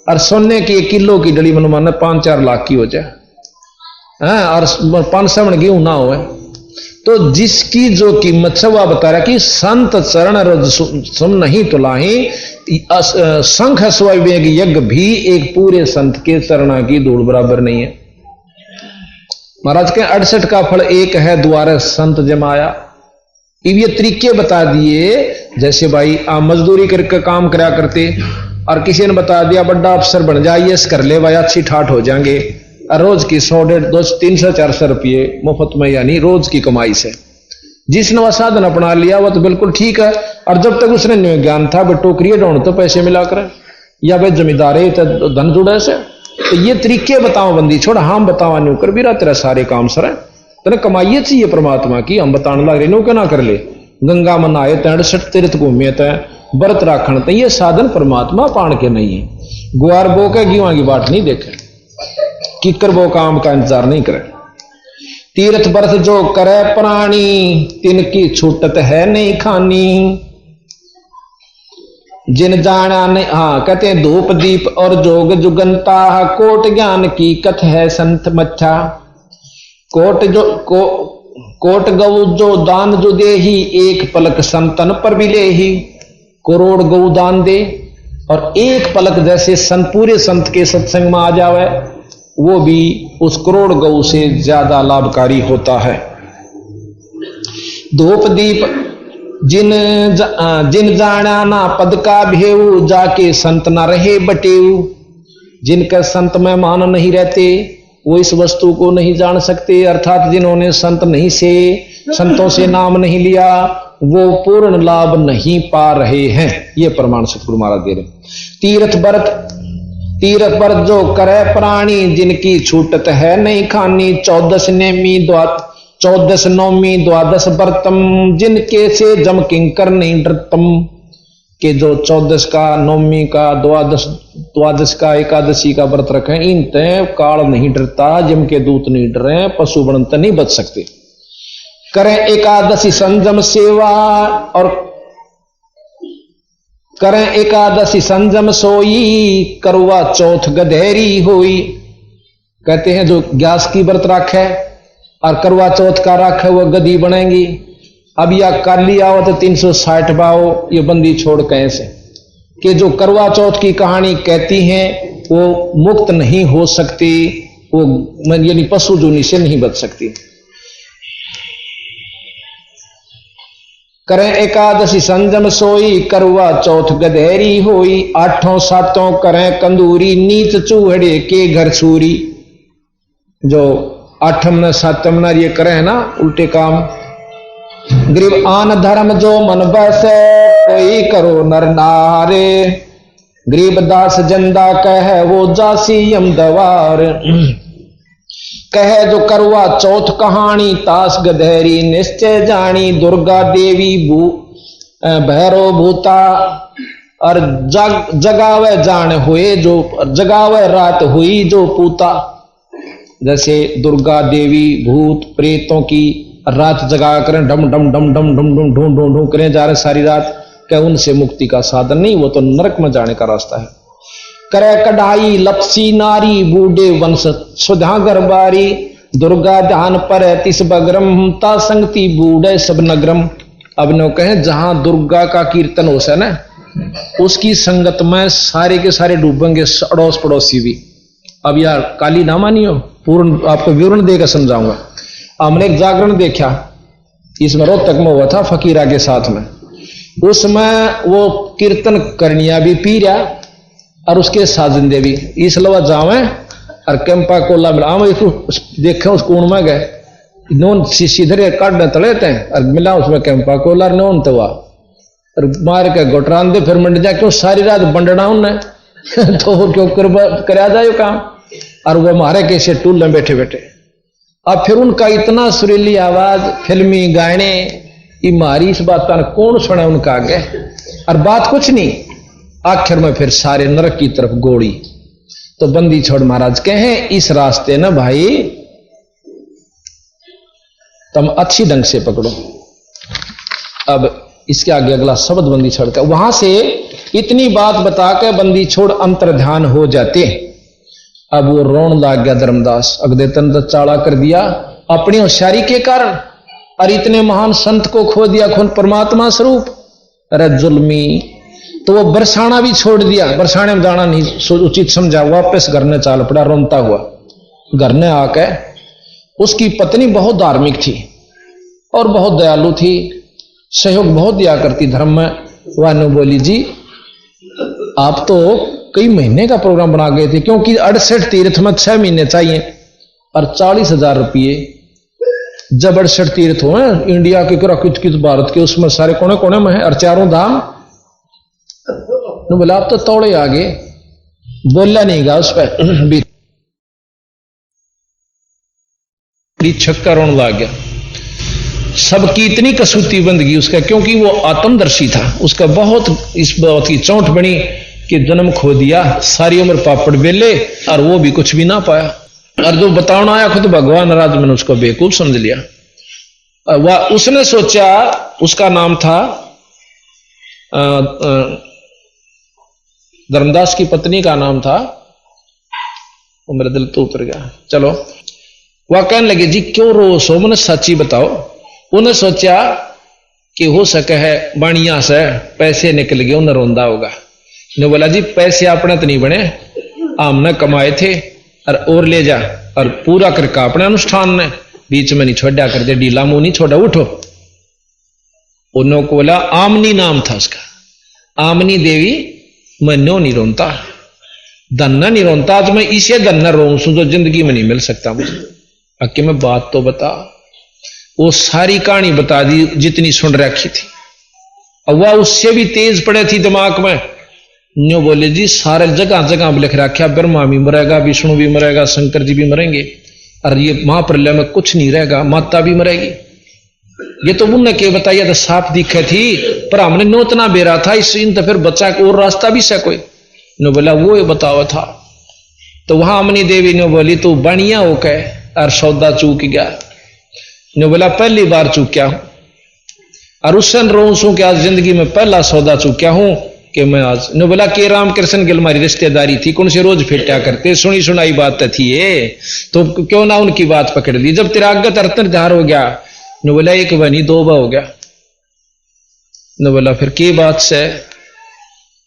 और सोने की 1 किलो की डली मन माने 5-4 लाख की हो जाए, और 500 मन गेहूं ना हो। तो जिसकी जो कीमत है वह बता रहा कि संत चरण रज सुन नहीं तुलाही। शंख अश्वमेघ यज्ञ भी एक पूरे संत के चरणा की धूल बराबर नहीं है। महाराज के 68 का फल एक है, द्वारे संत जमाया। अब ये तरीके बता दिए, जैसे भाई आप मजदूरी करके काम करा करते और किसी ने बता दिया बड़ा अफसर बन जाइए, कर ले भाई, अच्छी ठाठ हो जाएंगे, रोज की 100, 150, 200, 300, 400 रुपये मुफ्त में, यानी रोज की कमाई से जिसने वह साधन अपना लिया वह तो बिल्कुल ठीक है। और जब तक उसने ज्ञान था भाई टोकरी ढूंढ तो पैसे मिला कर, या भाई जमींदार है तो धन जुड़े से, तो ये तरीके बताओ बंदी छोड़, हम बतावा न्यू कर भी रहा तेरा सारे काम सर तेने कमाइए चाहिए परमात्मा की, हम बताने लग रहे नो क्या ना कर ले। गंगा में नहाए तय 68 तीर्थ घूमे तय व्रत राखण तय, ये साधन परमात्मा पाण के नहीं है। गुआर बो के गेहूं की बाट नहीं देखे, किकर वो काम का इंतजार नहीं करे। तीर्थ व्रत जो करे प्राणी, तिनकी छूटत है नहीं खानी। जिन जाना नहीं, हाँ कहते हैं धूप दीप और जोग जुगंता, कोट ज्ञान की कथ है संत मच्छा। कोट गौ जो दान जो दे ही, एक पलक संतन पर भी ले ही। करोड़ गौ दान दे और एक पलक जैसे संत पूरे संत के सत्संग में आ जावे, वो भी उस करोड़ गौ से ज्यादा लाभकारी होता है। धूप दीप जिन जाना ना पद का भेऊ, जाके संत ना रहे बटेऊ। जिनका संत में मान नहीं रहते वो इस वस्तु को नहीं जान सकते, अर्थात जिन्होंने संतों से नाम नहीं लिया वो पूर्ण लाभ नहीं पा रहे हैं। ये प्रमाण सतगुरु महाराज दे रहे। तीर्थ व्रत जो करे प्राणी, जिनकी छूटत है नहीं खानी। 14 नेमी 14 नौमी 12 व्रतम, जिनके से जम किंकर नहीं डरतम। के जो 14 का, नौमी का, 12 का, एकादशी का व्रत रखे, इन तय काल नहीं डरता, जम के दूत नहीं डरे, पशु बनत नहीं बच सकते। करें एकादशी संयम सेवा, और करें एकादशी संयम सोई, करवा चौथ गधेरी होई। कहते हैं जो ग्यास की व्रत राखे और करवा चौथ का राखे वो गधी बनेंगी। अब या काली आओ तो 360 बाओ, ये बंदी छोड़ कैसे कि जो करवा चौथ की कहानी कहती हैं वो मुक्त नहीं हो सकती, वो यानी पशु जूनी से नहीं बच सकती। करें एकादशी संयम सोई, करवा चौथ गधेरी होई। 8 सातों करें कंदूरी, नीच चूहड़े के घर सूरी। जो 8 7 ये करे ना उल्टे काम। गरीब आन धर्म जो मन बसे, कोई करो नर नारे। गरीब दास जंदा कह वो जासी यमदवार। कहे जो करवा चौथ कहानी, तास गधेरी निश्चय जानी। दुर्गा देवी भैरो भूता, और जगावे जान हुए जो, जगावे रात हुई जो पूता। जैसे दुर्गा देवी भूत प्रेतों की रात जगा करें, डम डम डम डम डम डम ढूंढ ढूंढ ढूंढ करें जा रहे सारी रात, क्या उनसे मुक्ति का साधन नहीं, वो तो नरक में जाने का रास्ता है। करे कढ़ाई लपसी नारी बूढ़े वंश सुधा गरबारी, दुर्गा ध्यान पर तिस बग्रम ता संगति बूढ़े सब नगरम। अब नो कहें जहां दुर्गा का कीर्तन हो ना, उसकी संगत में सारे के सारे डूबेंगे, अड़ोस पड़ोसी भी। अब यार काली ना मानियो, पूर्ण आपको विवरण देकर समझाऊंगा। हमने एक जागरण देखा, इसमें रोहतक में हुआ था फकीरा के साथ में। उसमें वो कीर्तन करनिया भी पी रहा और उसके साजिंदे भी, इसलिए जावे और कैंपा कोला मिला देखे उस कुण में गए, नोन सीधे काटने तले थे और मिला उसमें कैंपा कोला नोन तो और मार के गोटरान दे, फिर मंड जा क्यों सारी रात बंडना उन्हें तो क्यों कराया जाए काम। और वो मारे कैसे टूल में बैठे बैठे। अब फिर उनका इतना सुरीली आवाज, फिल्मी गाने, मारी इस बात का कौन सुना उनका आगे, और बात कुछ नहीं। आखिर में फिर सारे नरक की तरफ गोड़ी। तो बंदी छोड़ महाराज कहे इस रास्ते ना भाई तुम अच्छी ढंग से पकड़ो। अब इसके आगे अगला शब्द बंदी छोड़ का, वहां से इतनी बात बता के बंदी छोड़ अंतर्ध्यान हो जाते। अब वो रोन लाग गया धर्मदास, अगदे तन तो चाड़ा कर दिया अपनी होशियारी के कारण, और इतने महान संत को खो दिया खुद परमात्मा स्वरूप। अरे जुल्मी, तो वो बरसाना भी छोड़ दिया, बरसाने में जाना नहीं उचित समझा, वापस घर ने चाल पड़ा रोनता हुआ। घर ने आके उसकी पत्नी बहुत धार्मिक थी और बहुत दयालु थी, सहयोग बहुत दिया करती धर्म में। वह ने बोली जी आप तो कई महीने का प्रोग्राम बना गए थे, क्योंकि 68 तीर्थ में 6 महीने चाहिए और 40,000 रुपये। जब 68 तीर्थ हो इंडिया के किस भारत के, उसमें सारे कोने कोने में है और 4 धाम। बोला आप तो तोड़े आगे, बोला नहीं गा उस पर छक्का रोने लग गया। सबकी इतनी कसूती बंदगी उसका, क्योंकि वो आत्मदर्शी था। उसका बहुत इस बात की चौंट बनी कि जन्म खो दिया, सारी उम्र पापड़ बेले और वो भी कुछ भी ना पाया। और जो बताना आया खुद भगवान राज मैंने उसको बेवकूफ समझ लिया। वह उसने सोचा, उसका नाम था धर्मदास की पत्नी का नाम था, वो मेरा दिल तो उतर गया। चलो, वह कहने लगे जी क्यों रो सो, मैंने सच्ची बताओ। उन्हें सोचा कि हो सके है बाणिया से पैसे निकल गए, उन्हें रोंदा होगा। ने बोला जी पैसे अपने तो नहीं बने, हमने कमाए थे और ले जा, और पूरा करके अपने अनुष्ठान ने बीच में नहीं छोड़ा कर दे, ढीला मुंह नहीं छोड़ा, उठो। उन्होंने को बोला, आमनी नाम था उसका, आमनी देवी, मैं नो नहीं रोनता, धन्ना नहीं रोनता, आज मैं इसे धन्ना रोऊं जो जिंदगी में नहीं मिल सकता मुझे। अक्के मैं बात तो बता। वो सारी कहानी बता दी जितनी सुन रखी थी, और वह उससे भी तेज पड़े थी दिमाग में। न्यू बोले जी सारे जगह जगह लिख रखा, ब्रह्मा भी मरेगा, विष्णु भी मरेगा, शंकर जी भी मरेंगे, और ये महाप्रलय में कुछ नहीं रहेगा, माता भी मरेगी। ये तो उनने के बताइए तो साफ दिखे थी, पर हमने नोतना बेरा था इस इन तो फिर बच्चा को और रास्ता भी से कोई नो बोला वो बतावा था। तो वहां अमनी देवी ने बोली तू बढ़िया हो के और सौदा चूक गया। ने बोला पहली बार चूक्या हूं, और उससे रो सू कि आज जिंदगी में पहला सौदा चूक्या हूं कि मैं आज। ने बोला कि रामकृष्ण गिल हमारी रिश्तेदारी थी, कौन से रोज फिटा करते, सुनी सुनाई बात थी ये, तो क्यों ना उनकी बात पकड़ ली। जब तेरा अगत अर्तधार हो गया, ने बोला एक बनी दो बा हो गया। ने बोला फिर की बात से,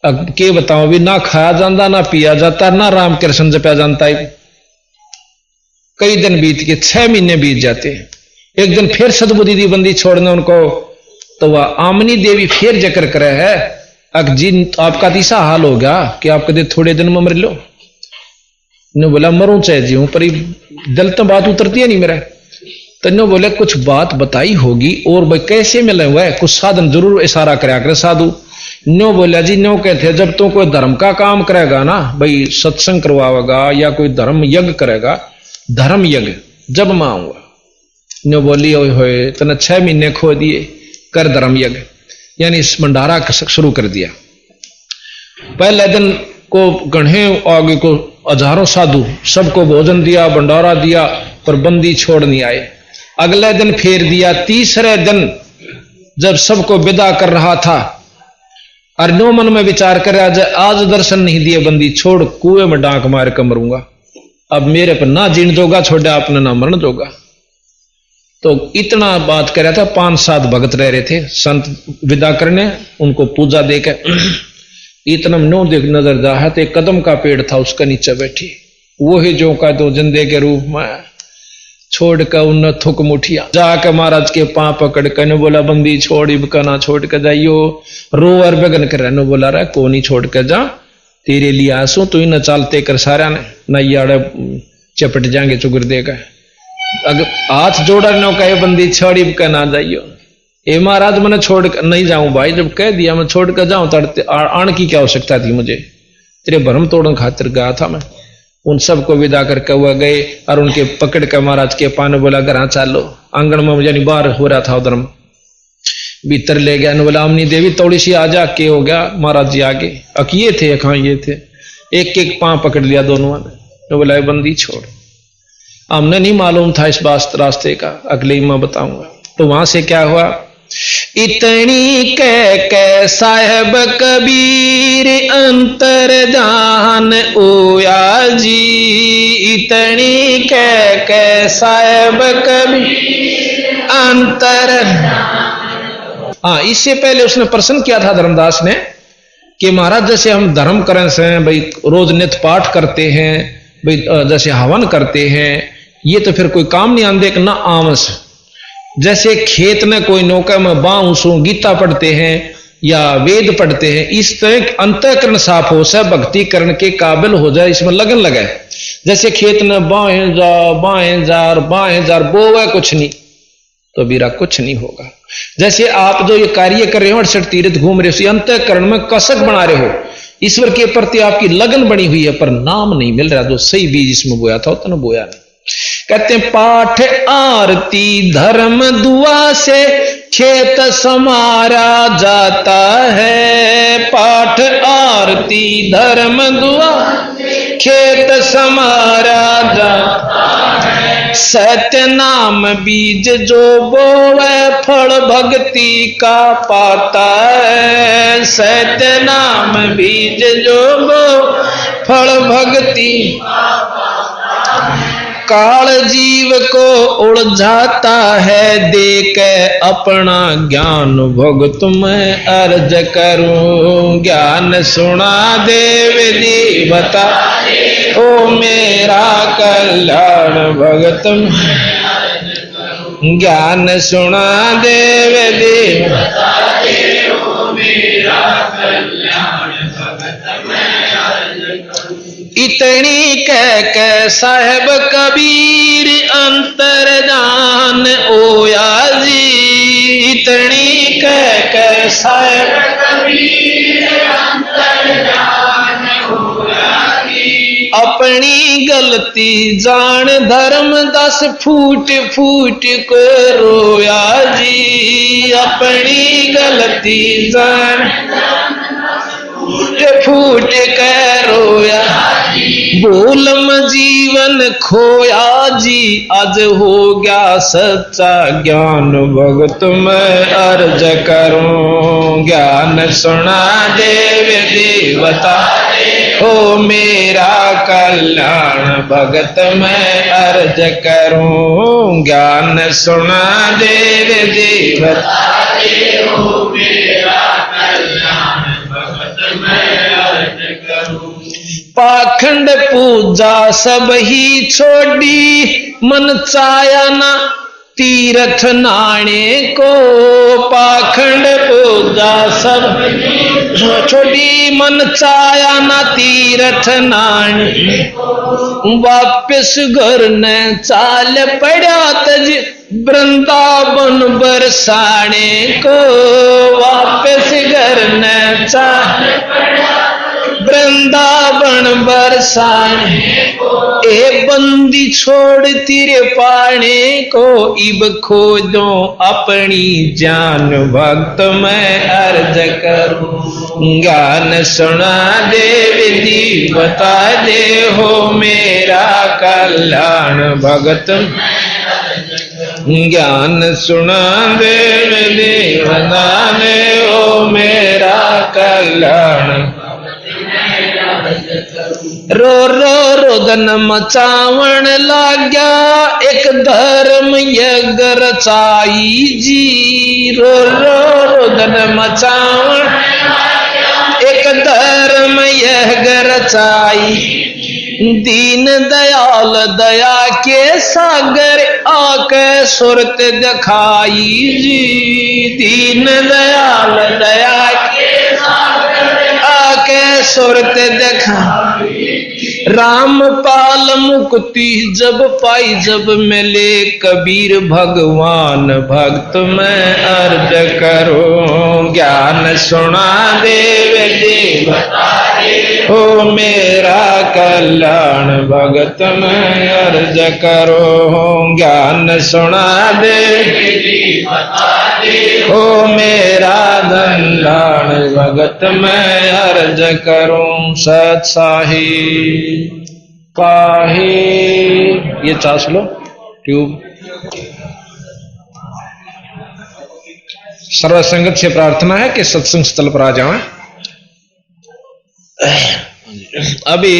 अब के बताओ भी, ना खाया जाता, ना पिया जाता, ना रामकृष्ण जपया जानता है। कई दिन बीत के 6 महीने बीत जाते। एक दिन फिर सदबुद्धि दी बंदी छोड़ने उनको, तो वह आमनी देवी फिर जिक्र करे है, अग जी आपका तीसरा हाल हो गया कि आप कदे थोड़े दिन में मर लो। ने बोला मरूं चाहे जीऊं, पर दिल तो बात उतरती है नहीं मेरा। तो नो बोले कुछ बात बताई होगी, और भाई कैसे मिले हुआ है, कुछ साधन जरूर इशारा कराया करे साधु। नो बोला जी नो कहते जब तो कोई धर्म का काम करेगा ना, भाई सत्संग करवाएगा या कोई धर्म यज्ञ करेगा, धर्म यज्ञ जब मैं आऊंगा। नो बोली होए तने 6 महीने खो दिए, कर धर्म यज्ञ, यानी इस भंडारा शुरू कर दिया। पहले दिन को गढ़े आगे को हजारों साधु सबको भोजन दिया, भंडारा दिया, पर बंदी छोड़ नहीं आए। अगले दिन फेर दिया। तीसरे दिन जब सबको विदा कर रहा था और नो मन में विचार कर आज दर्शन नहीं दिए बंदी, छोड़ कुएं में डांक मार कर मरूंगा, अब मेरे पर ना जीण जोगा छोड़ा आपने ना मरण जोगा। तो इतना बात कर रहा था। 5-7 भगत रह रहे थे, संत विदा करने, उनको पूजा देकर इतना नो देख नजर जा है तो एक कदम का पेड़ था, उसका नीचे बैठी वो ही जो का तो जिंदे के रूप में छोड़ कर उन थुक मुठिया जाकर महाराज के पांव पकड़ कर ने बोला बंदी छोड़ इबका ना छोड़ कर जाइयो। रो और बगन कर रहा बोला रहा को नहीं छोड़ कर जा, तेरे लिए आंसू तू न चालते कर सारा ने नैयाड़े चपट जाएंगे चुगर देगा। अगर हाथ जोड़ा नो कहे बंदी छोड़ इबका ना जाइयो। ए महाराज मैंने छोड़ कर नहीं जाऊं भाई, जब कह दिया मैं छोड़ कर जाऊं तड़ते आण की क्या आवश्यकता थी मुझे, तेरे भरम तोड़न खातिर गया था मैं। उन सबको विदा करके हुआ गए और उनके पकड़ कर महाराज के पाने बोला घर चालो। आंगन में यानी बाहर हो रहा था उधर भीतर ले गया, बोला अमनी देवी थोड़ी सी आजा के हो गया। महाराज जी आगे अकिए थे कहाँ ये थे, एक एक पांव पकड़ लिया दोनों ने, तो बोला बंदी छोड़। हमने नहीं मालूम था इस रास्ते का, अगले ही मैं बताऊंगा। तो वहां से क्या हुआ, इतनी कह साहेब कबीर अंतर जान ओया जी, इतनी कह साहेब कबीर अंतर। हाँ, इससे पहले उसने प्रश्न किया था धर्मदास ने कि महाराज जैसे हम धर्म करें से भाई रोज नित्य पाठ करते हैं, भाई जैसे हवन करते हैं, ये तो फिर कोई काम नहीं आंदे ना आमस। जैसे खेत में कोई नौका में बांसू गीता पढ़ते हैं या वेद पढ़ते हैं, इस तरह अंतःकरण साफ हो से भक्ति करने के काबिल हो जाए, इसमें लगन लगाए। जैसे खेत में बाएं जार बोवे कुछ नहीं तो बीरा कुछ नहीं होगा। जैसे आप जो ये कार्य कर रहे हो 68 तीर्थ घूम रहे हो, अंतःकरण में कसक बना रहे हो, ईश्वर के प्रति आपकी लगन बनी हुई है, पर नाम नहीं मिल रहा। जो सही बीज इसमें बोया था उतना बोया नहीं। कहते पाठ आरती धर्म दुआ से खेत समारा जाता है, पाठ आरती धर्म दुआ खेत समारा जाता है। सत्य नाम बीज जो बोवे फल भक्ति का पाता है, सत्य नाम बीज जो बो फल भक्ति काल जीव को उलझाता है, देख अपना ज्ञान भगत मैं अर्ज करूं। ज्ञान सुना देव दी बता ओ मेरा कल्याण भगत में, ज्ञान सुना देव दी बता ओ मेरा कल्याण भगत में। इतनी कह साहेब कबीर अंतर जान ओया जी, इतनी कह साहेब कबीर अंतर जान ओया जी। अपनी गलती जान धर्म 10 फूट फूट को रोया जी, अपनी गलती जान फूट कर रोया। बोलम जीवन खोया जी, आज हो गया सच्चा ज्ञान भगत मैं अर्ज करूं। ज्ञान सुना देव देवता हो मेरा कल्याण भगत मैं अर्ज करूं। ज्ञान सुना देव देवता हो मेरा कल्याण भगत मैं अर्ज करूं। पाखंड पूजा सब ही छोड़ी, मन चाया ना तीर्थ नाणे को। पाखंड पूजा सब छोड़ी, मन चाया ना तीर्थ नाणे। वापिस घर ने चाल पड़ा तज वृंदावन बरसाने को। वापिस घर ने चाल वृंदावन बरसाने को। ए बंदी छोड़ तेरे पाने को, इब खोदो अपनी जान भक्त मैं अर्ज करूं। ज्ञान सुना देव दी बता दे हो मेरा कल्याण भगत। ज्ञान सुना दे बताने ओ मेरा कल्याण। रो रो रोदन मचावण लाग्या एक धर्म यज्ञ रचाई जी। रो रो रोदन मचावण एक धर्म यज्ञ रचाई। दीन दयाल दया के सागर आके सुरत दिखाई जी। दीन दयाल दया के सागर आके सुरत दिखाई। रामपाल मुक्ति जब पाई जब मिले कबीर भगवान भक्त में अर्ज करो। ज्ञान सुना देव जी हो मेरा कल्याण भगत में अर्ज करो। ज्ञान सुना दे हो मेरा कल्याण भगत में अर्ज करूं। सत्साही पाही ये चास लो ट्यूब। सर्व संगत से प्रार्थना है कि सत्संग स्थल पर आ जाएं। अभी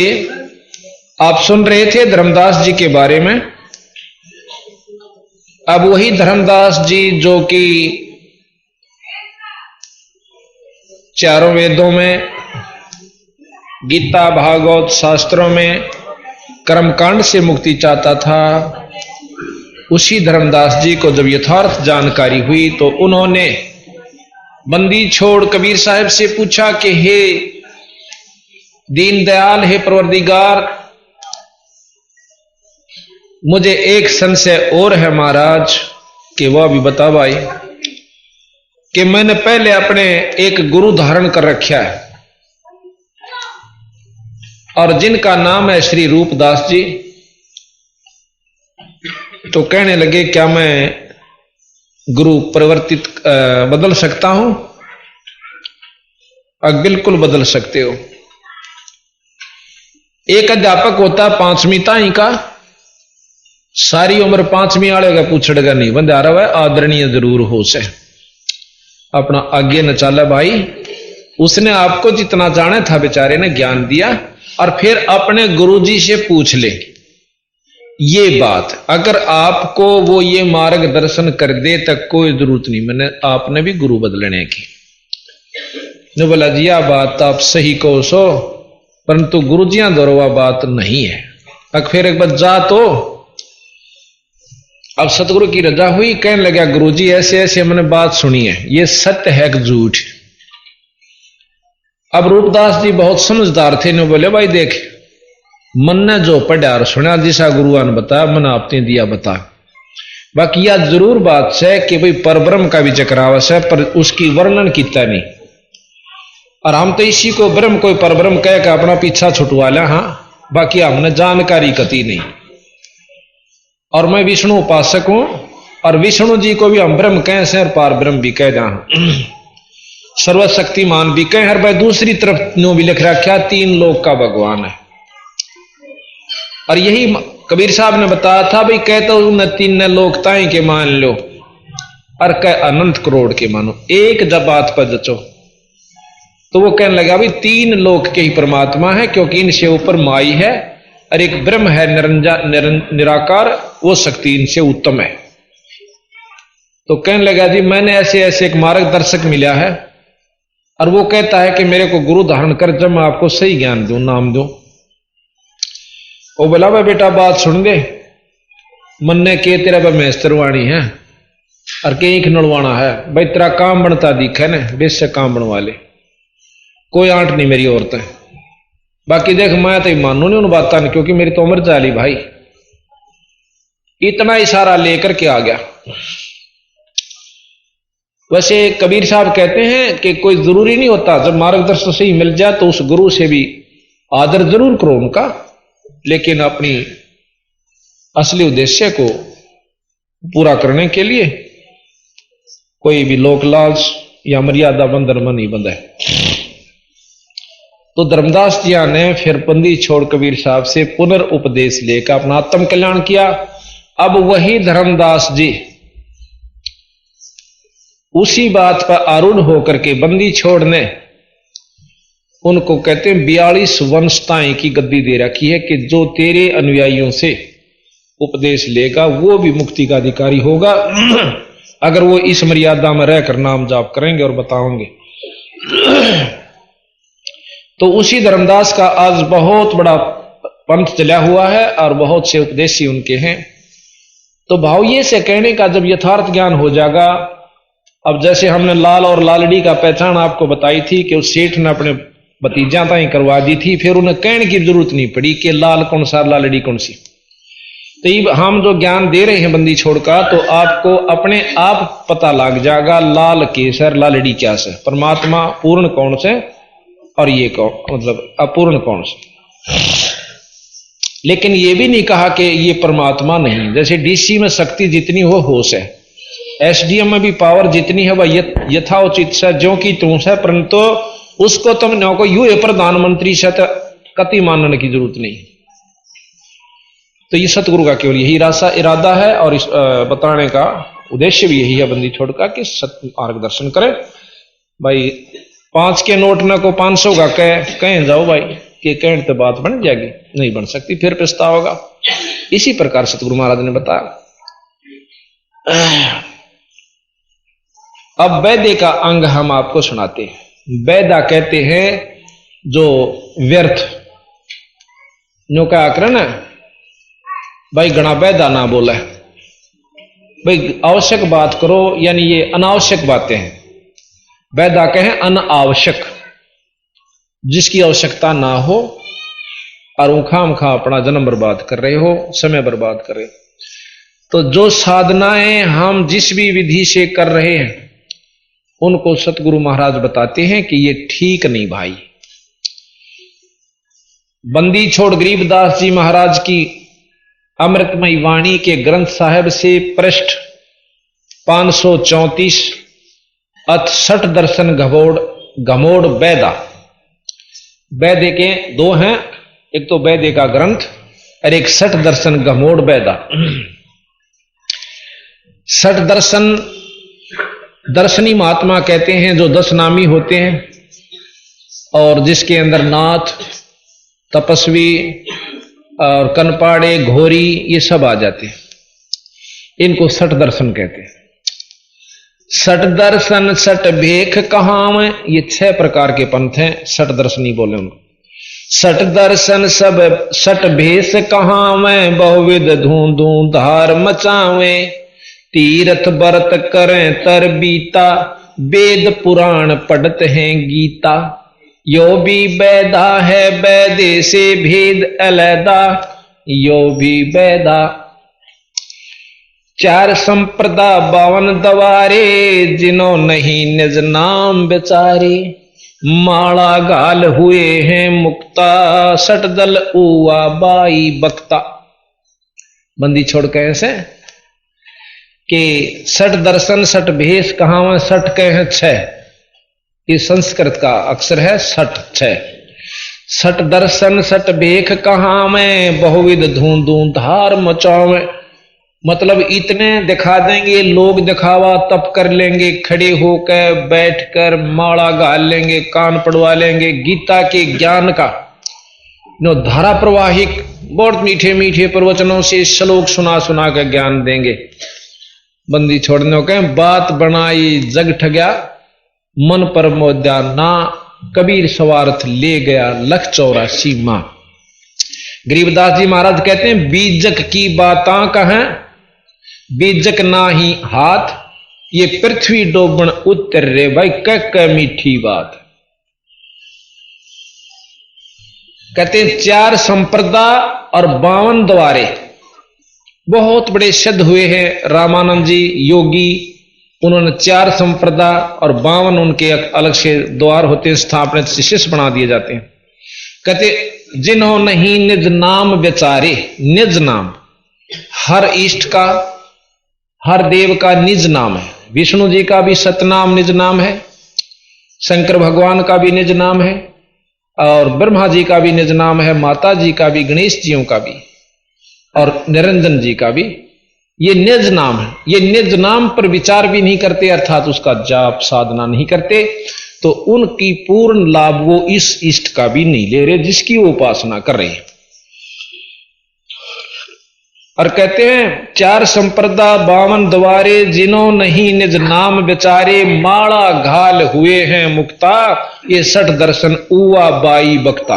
आप सुन रहे थे धर्मदास जी के बारे में। अब वही धर्मदास जी जो कि चारों वेदों में, गीता, भागवत शास्त्रों में कर्मकांड से मुक्ति चाहता था, उसी धर्मदास जी को जब यथार्थ जानकारी हुई तो उन्होंने बंदी छोड़ कबीर साहब से पूछा कि हे दीनदयाल, हे परवरदिगार, मुझे एक संशय और है महाराज, कि वह भी बता भाई। कि मैंने पहले अपने एक गुरु धारण कर रखा है और जिनका नाम है श्री रूपदास जी। तो कहने लगे क्या मैं गुरु परिवर्तित बदल सकता हूं? बिल्कुल बदल सकते हो। एक अध्यापक होता 5वीं ताई का, सारी उम्र 5वीं वाले का पूछड़ेगा नहीं, बंदे आ रहा है आदरणीय जरूर हो से अपना आगे न चाला भाई। उसने आपको जितना जाना था बेचारे ने ज्ञान दिया, और फिर अपने गुरुजी से पूछ ले ये बात। अगर आपको वो ये मार्गदर्शन कर दे तक कोई जरूरत नहीं, मैंने आपने भी गुरु बदलने की। ने बोला जी यह बात आप सही कहो सो, परंतु गुरुजियां दौरवा बात नहीं है। अब फिर एक बार जा तो अब सतगुरु की रजा हुई, कहने लगा गुरुजी ऐसे ऐसे मैंने बात सुनी है, ये सत्य है कि झूठ? अब रूपदास जी बहुत समझदार थे, ने बोले भाई देख, मन ने जो पढ़ा और सुना जिसा गुरुआ ने बताया मन आपने दिया बता। बाकी यह जरूर बात है कि भाई परब्रह्म का भी चक्रावश है, पर उसकी वर्णन कितना नहीं। और हम तो इसी को ब्रह्म कोई परब्रह्म कह के अपना पीछा छुटवा लिया। हाँ, बाकी हमने जानकारी कती नहीं। और मैं विष्णु उपासक हूं, और विष्णु जी को भी हम ब्रह्म कहें से और पार ब्रह्म भी कह जाए, सर्वशक्तिमान भी कहें। हर भाई दूसरी तरफ नो भी लिख रखा 3 लोक का भगवान है। और यही कबीर साहब ने बताया था भाई, कहते हो 3 लोकताएं के मान लो और कह अनंत करोड़ के मानो, एक जब बात पर जचो। तो वो कहने लगा भाई 3 लोक के ही परमात्मा है, क्योंकि इनसे ऊपर माई है और एक ब्रह्म है निराकार, वो शक्ति इनसे उत्तम है। तो कहने लगा जी मैंने ऐसे ऐसे एक मार्गदर्शक मिला है, और वो कहता है कि मेरे को गुरु धारण कर जब मैं आपको सही ज्ञान दूं, नाम दूं। वो बोला भाई बेटा बात सुन दे, मन ने के तेरा मैस्तरवाणी है और के एक नड़वाना है, भाई तेरा काम बनता दिखा ना, बेशक काम बनवा ले, कोई आंट नहीं मेरी औरत है। बाकी देख मैं तो मानू नहीं उन बातों, क्योंकि मेरी तो उम्र चाली भाई। इतना इशारा लेकर के आ गया। वैसे कबीर साहब कहते हैं कि कोई जरूरी नहीं होता, जब मार्गदर्शन सही मिल जाए तो उस गुरु से भी आदर जरूर करो उनका, लेकिन अपनी असली उद्देश्य को पूरा करने के लिए कोई भी लोक लालच या मर्यादा बंधन में नहीं बंधा है। तो धर्मदास जी ने फिर बंदी छोड़ कबीर साहब से पुनर्उपदेश लेकर अपना आत्म कल्याण किया। अब वही धर्मदास जी उसी बात पर आरूढ़ होकर के बंदी छोड़ने उनको कहते हैं 42 वंशताएं की गद्दी दे रखी है कि जो तेरे अनुयायियों से उपदेश लेगा वो भी मुक्ति का अधिकारी होगा अगर वो इस मर्यादा में रहकर नाम जाप करेंगे और बताओगे। तो उसी धर्मदास का आज बहुत बड़ा पंथ चला हुआ है और बहुत से उपदेशी उनके हैं। तो भाव ये से कहने का जब यथार्थ ज्ञान हो जाएगा, अब जैसे हमने लाल और लालड़ी का पहचान आपको बताई थी कि उस सेठ ने अपने भतीजा ताई करवा दी थी, फिर उन्हें कहने की जरूरत नहीं पड़ी कि लाल कौन सा लालड़ी कौन सी। तो हम जो ज्ञान दे रहे हैं बंदी छोड़ का, तो आपको अपने आप पता लग जाएगा लाल केसर लालड़ी क्या से, परमात्मा पूर्ण कौन से और ये कौन मतलब अपूर्ण कौन से। लेकिन ये भी नहीं कहा कि ये परमात्मा नहीं। जैसे डीसी में शक्ति जितनी हो होश है, एसडीएम में भी पावर जितनी है वह यथाउचित से जो की तू से, परंतु उसको तुम न को यू प्रधानमंत्री से कति मानने की जरूरत नहीं। तो ये सतगुरु का केवल यही इरादा है और इस बताने का उद्देश्य भी यही है बंदी छोड़ का कि सत्य मार्गदर्शन करे। भाई 5 के नोट न को 500 का कहें जाओ भाई कि कहने तो बात बन जाएगी, नहीं बन सकती, फिर पछतावा होगा। इसी प्रकार सतगुरु महाराज ने बताया। अब वैद्य का अंग हम आपको सुनाते हैं। वैदा कहते हैं जो व्यर्थ नो क्या आकरण है भाई, गणा वैदा ना बोला है भाई, आवश्यक बात करो, यानी ये अनावश्यक बातें हैं। वैदा कहें अनावश्यक, जिसकी आवश्यकता ना हो और वो खाम खा अपना जन्म बर्बाद कर रहे हो, समय बर्बाद कर रहे हो। तो जो साधनाएं हम जिस भी विधि से कर रहे हैं उनको सतगुरु महाराज बताते हैं कि ये ठीक नहीं भाई। बंदी छोड़ गरीबदास जी महाराज की अमृतमयी वाणी के ग्रंथ साहिब से पृष्ठ 534 अथ 60 दर्शन घमोड़ वैदा। वैद्य के 2 हैं, एक तो वैद्य का ग्रंथ और एक 60 दर्शन घमोड़ वैदा। 60 दर्शन दर्शनी महात्मा कहते हैं जो 10 नामी होते हैं और जिसके अंदर नाथ, तपस्वी और कनपाड़े, घोरी ये सब आ जाते हैं। इनको 60 दर्शन कहते हैं। 60 दर्शन 60 भेख कहाँ में, ये 6 प्रकार के पंथ हैं। 60 दर्शनी बोले उनको। 60 दर्शन सब 60 भेष कहाँ में, बहुविध धूं धार मचावे, तीर्थ व्रत करें तर बीता, वेद पुराण पढ़त हैं गीता, यो भी वैदा है वैदे से भेद अलैदा, यो भी वैदा। 4 संप्रदा 52 दवारे, जिन्हों नहीं निज नाम बेचारे, माला गाल हुए हैं मुक्ता, 60 दल उआ बाई बक्ता। बंदी छोड़ के ऐसे कि 60 दर्शन 60 भेष कहाँ में, 60 के हैं 6, ये संस्कृत का अक्षर है 60। 60 दर्शन 60 भेख कहाँ में, बहुविध धूं धार मचावे, मतलब इतने दिखा देंगे लोग, दिखावा तब कर लेंगे, खड़े होकर बैठकर माला गाल लेंगे, कान पड़वा लेंगे, गीता के ज्ञान का नो धारा प्रवाहिक बहुत मीठे मीठे प्रवचनों से श्लोक सुना सुना कर ज्ञान देंगे। बंदी छोड़ने के बात बनाई जग ठग्या, मन पर मोद्या ना, कबीर स्वार्थ ले गया 184 मां। गरीबदास जी महाराज कहते हैं बीजक की बातां कहें, बीजक ना ही हाथ, ये पृथ्वी डोबन उत्तर रे भाई, कह मीठी बात। कहते हैं 4 संप्रदा और 52 द्वारे, बहुत बड़े सिद्ध हुए हैं रामानंद जी योगी, उन्होंने 4 संप्रदा और 52 उनके अलग से द्वार होते हैं, स्थापना शिष्य बना दिए जाते हैं। कहते जिन्हों नहीं निज नाम विचारे, निज नाम हर इष्ट का हर देव का निज नाम है। विष्णु जी का भी सतनाम निज नाम है, शंकर भगवान का भी निज नाम है, और ब्रह्मा जी का भी निज नाम है, माता जी का भी, गणेश जियों का भी, और निरंजन जी का भी ये निज नाम है, ये निज नाम पर विचार भी नहीं करते, अर्थात उसका जाप साधना नहीं करते, तो उनकी पूर्ण लाभ वो इस इष्ट का भी नहीं ले रहे जिसकी वो उपासना कर रहे हैं। और कहते हैं 4 संप्रदा 52 द्वारे, जिन्हों नहीं निज नाम विचारे, माला घाल हुए हैं मुक्ता, ये 60 दर्शन उआ बाई बक्ता।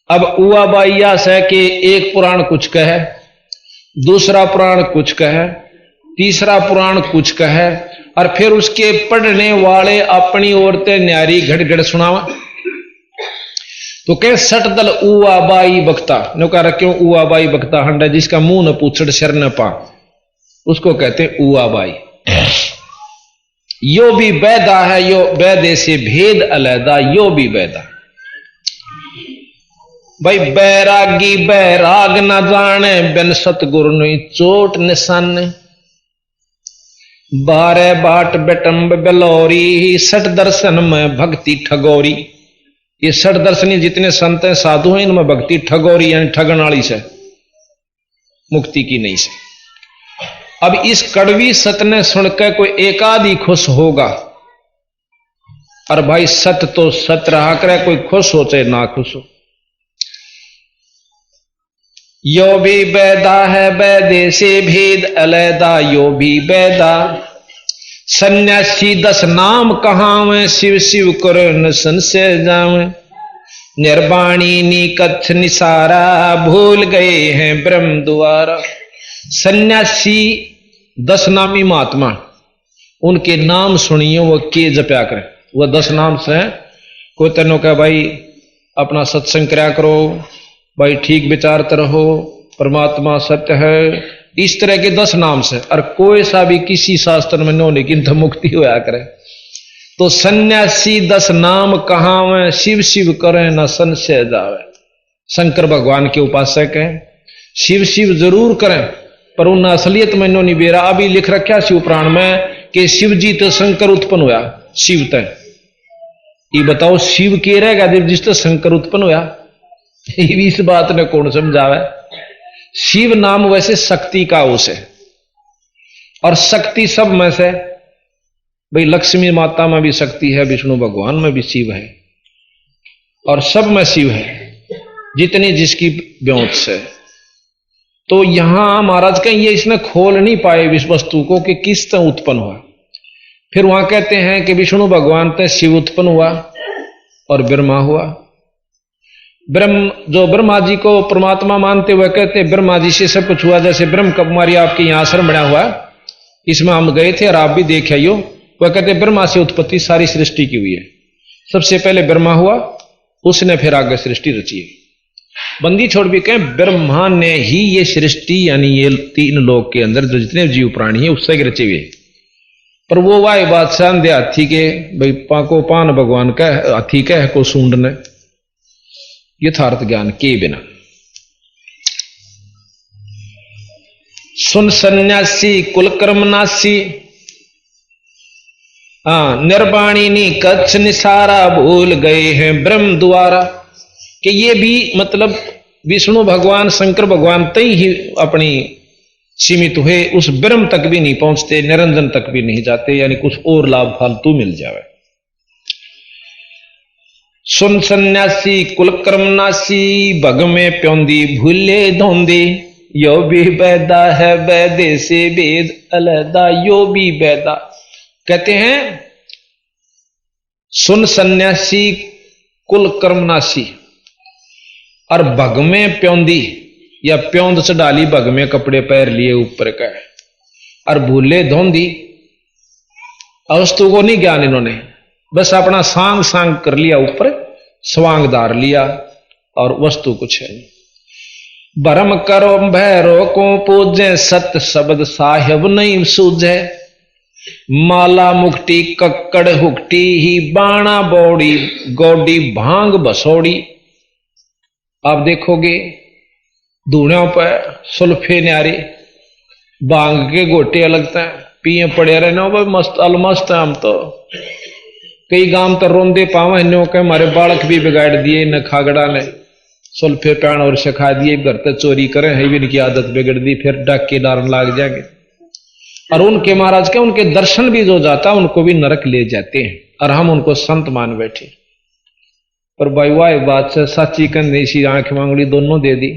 अब उआ बाइया से के एक पुराण कुछ कहे, दूसरा पुराण कुछ कहे, तीसरा पुराण कुछ कहे, और फिर उसके पढ़ने वाले अपनी औरतें न्यारी घड़ सुनावा। तो कह 60 दल उआ बाई बक्ता, नो कह क्यों उआ बाई बक्ता हंडा, जिसका मुंह न पूछड़ शर न पा, उसको कहते उआ बाई। यो भी बैदा है, यो बैदे से भेद अलैदा, यो भी बैदा। भाई बैरागी बैराग न जाने, बिन सतगुरु नहीं चोट निशान, 12 बाट बेटम्ब बेलौरी, 60 दर्शन में भक्ति ठगोरी। ये 60 दर्शनी जितने संत हैं साधु हैं, इनमें भक्ति ठगोरी यानी ठगन वाली से, मुक्ति की नहीं से। अब इस कड़वी सत ने सुनकर कोई एकाद ही खुश होगा, और भाई सत तो सत रहा करे, कोई खुश हो चाहे ना खुश हो। यो भी बैदा है बैदे से भेद अलैदा, यो भी बैदा। सन्यासी 10 नाम कहावे, शिव शिव करो न संशय जावे, निर्वाणी नी कच्छ निसारा, भूल गए हैं ब्रह्म द्वारा। सन्यासी 10 नामी महात्मा, उनके नाम सुनिए, वो के जप्या करें, वह 10 नाम से कोई तेनों का भाई अपना सत्संग कराया करो, भाई ठीक विचारते रहो, परमात्मा सत्य है, इस तरह के 10 नाम से। और कोई सा भी किसी शास्त्र में नो, लेकिन तो मुक्ति होया करे। तो सन्यासी 10 नाम कहावे, शिव शिव करे न संशय जावे। शंकर भगवान के उपासक हैं, शिव शिव जरूर करें, पर उन असलियत में नो नहीं बेरा। अभी लिख रखा शिव पुराण में कि शिव जी तो शंकर उत्पन्न हुआ, शिव तय। ये बताओ शिव के रहेगा जब जिस तो शंकर उत्पन्न हुआ, इस बात ने कौन समझावे। शिव नाम वैसे शक्ति का उस है, और शक्ति सब में से भाई लक्ष्मी माता में भी शक्ति है, विष्णु भगवान में भी शिव है, और सब में शिव है, जितनी जिसकी ब्योत से। तो यहां महाराज कहीं ये इसने खोल नहीं पाए इस वस्तु को कि किस तरह उत्पन्न हुआ। फिर वहां कहते हैं कि विष्णु भगवान से शिव उत्पन्न हुआ और ब्रह्मा हुआ। ब्रह्म जो ब्रह्मा जी को परमात्मा मानते हुए कहते हैं ब्रह्मा जी से सब कुछ हुआ। जैसे ब्रह्म कुमारी आपके यहां आश्रम बना हुआ, इसमें हम गए थे और आप भी देखे आइयो। वह कहते ब्रह्मा से उत्पत्ति सारी सृष्टि की हुई है। सबसे पहले ब्रह्मा हुआ, उसने फिर आगे सृष्टि रची है। बंदी छोड़ भी कहें ब्रह्मा ने ही ये सृष्टि यानी ये 3 लोक के अंदर जो जितने जीव प्राणी है उससे रचे हुए। पर वो वाह बादशाह दे हाथी के भाई पाको पान भगवान का हाथी कह को सूंढने यथार्थ ज्ञान के बिना। सुन सन्यासी कुलकर्म नासी, निर्वाणी नी कच्छ निसारा, भूल गए हैं ब्रह्म द्वारा। कि ये भी मतलब विष्णु भगवान शंकर भगवान तई ही अपनी सीमित हुए, उस ब्रह्म तक भी नहीं पहुंचते, निरंजन तक भी नहीं जाते, यानी कुछ और लाभ फालतू मिल जावे। सुन सन्यासी कुलकर्म नासी, भग में प्योंदी भूले धोंदी, यो भी बैदा है बैदे से वेद अलैदा, यो भी बैदा। कहते हैं सुन सन्यासी कुलकर्म नासी, और भग में प्योंदी या प्योंद चढ़ाली, भग में कपड़े पैर लिए ऊपर का, और भूले धोंदी, वस्तु को नहीं ज्ञान इन्होंने, बस अपना सांग सांग कर लिया, ऊपर स्वांगदार लिया और वस्तु कुछ है। भरम करो भैरो को पूजे, सत्य शब्द साहिब नहीं सूझे, माला मुक्ति कक्कड़ हुक्टी ही, बाणा बौड़ी गौडी भांग बसोड़ी। आप देखोगे धूणों पर सुल्फे न्यारे, बांग के गोटे लगते हैं, पिए पड़े रहने भाई मस्त अलमस्त है। हम तो कई गांव तो रोंदे पावे नो के हमारे बालक भी बिगाड़ दिए न खागड़ा ने, सुल्फे पैण और सिखा दिए, घर तक चोरी करें है भी इनकी आदत बिगड़ दी, फिर डाके डारन लाग जाएंगे। और उनके महाराज के उनके दर्शन भी जो जाता उनको भी नरक ले जाते हैं, और हम उनको संत मान बैठे। पर भाई वाह बात से साची कंधे सी आंख मांगली दोनों दे दी।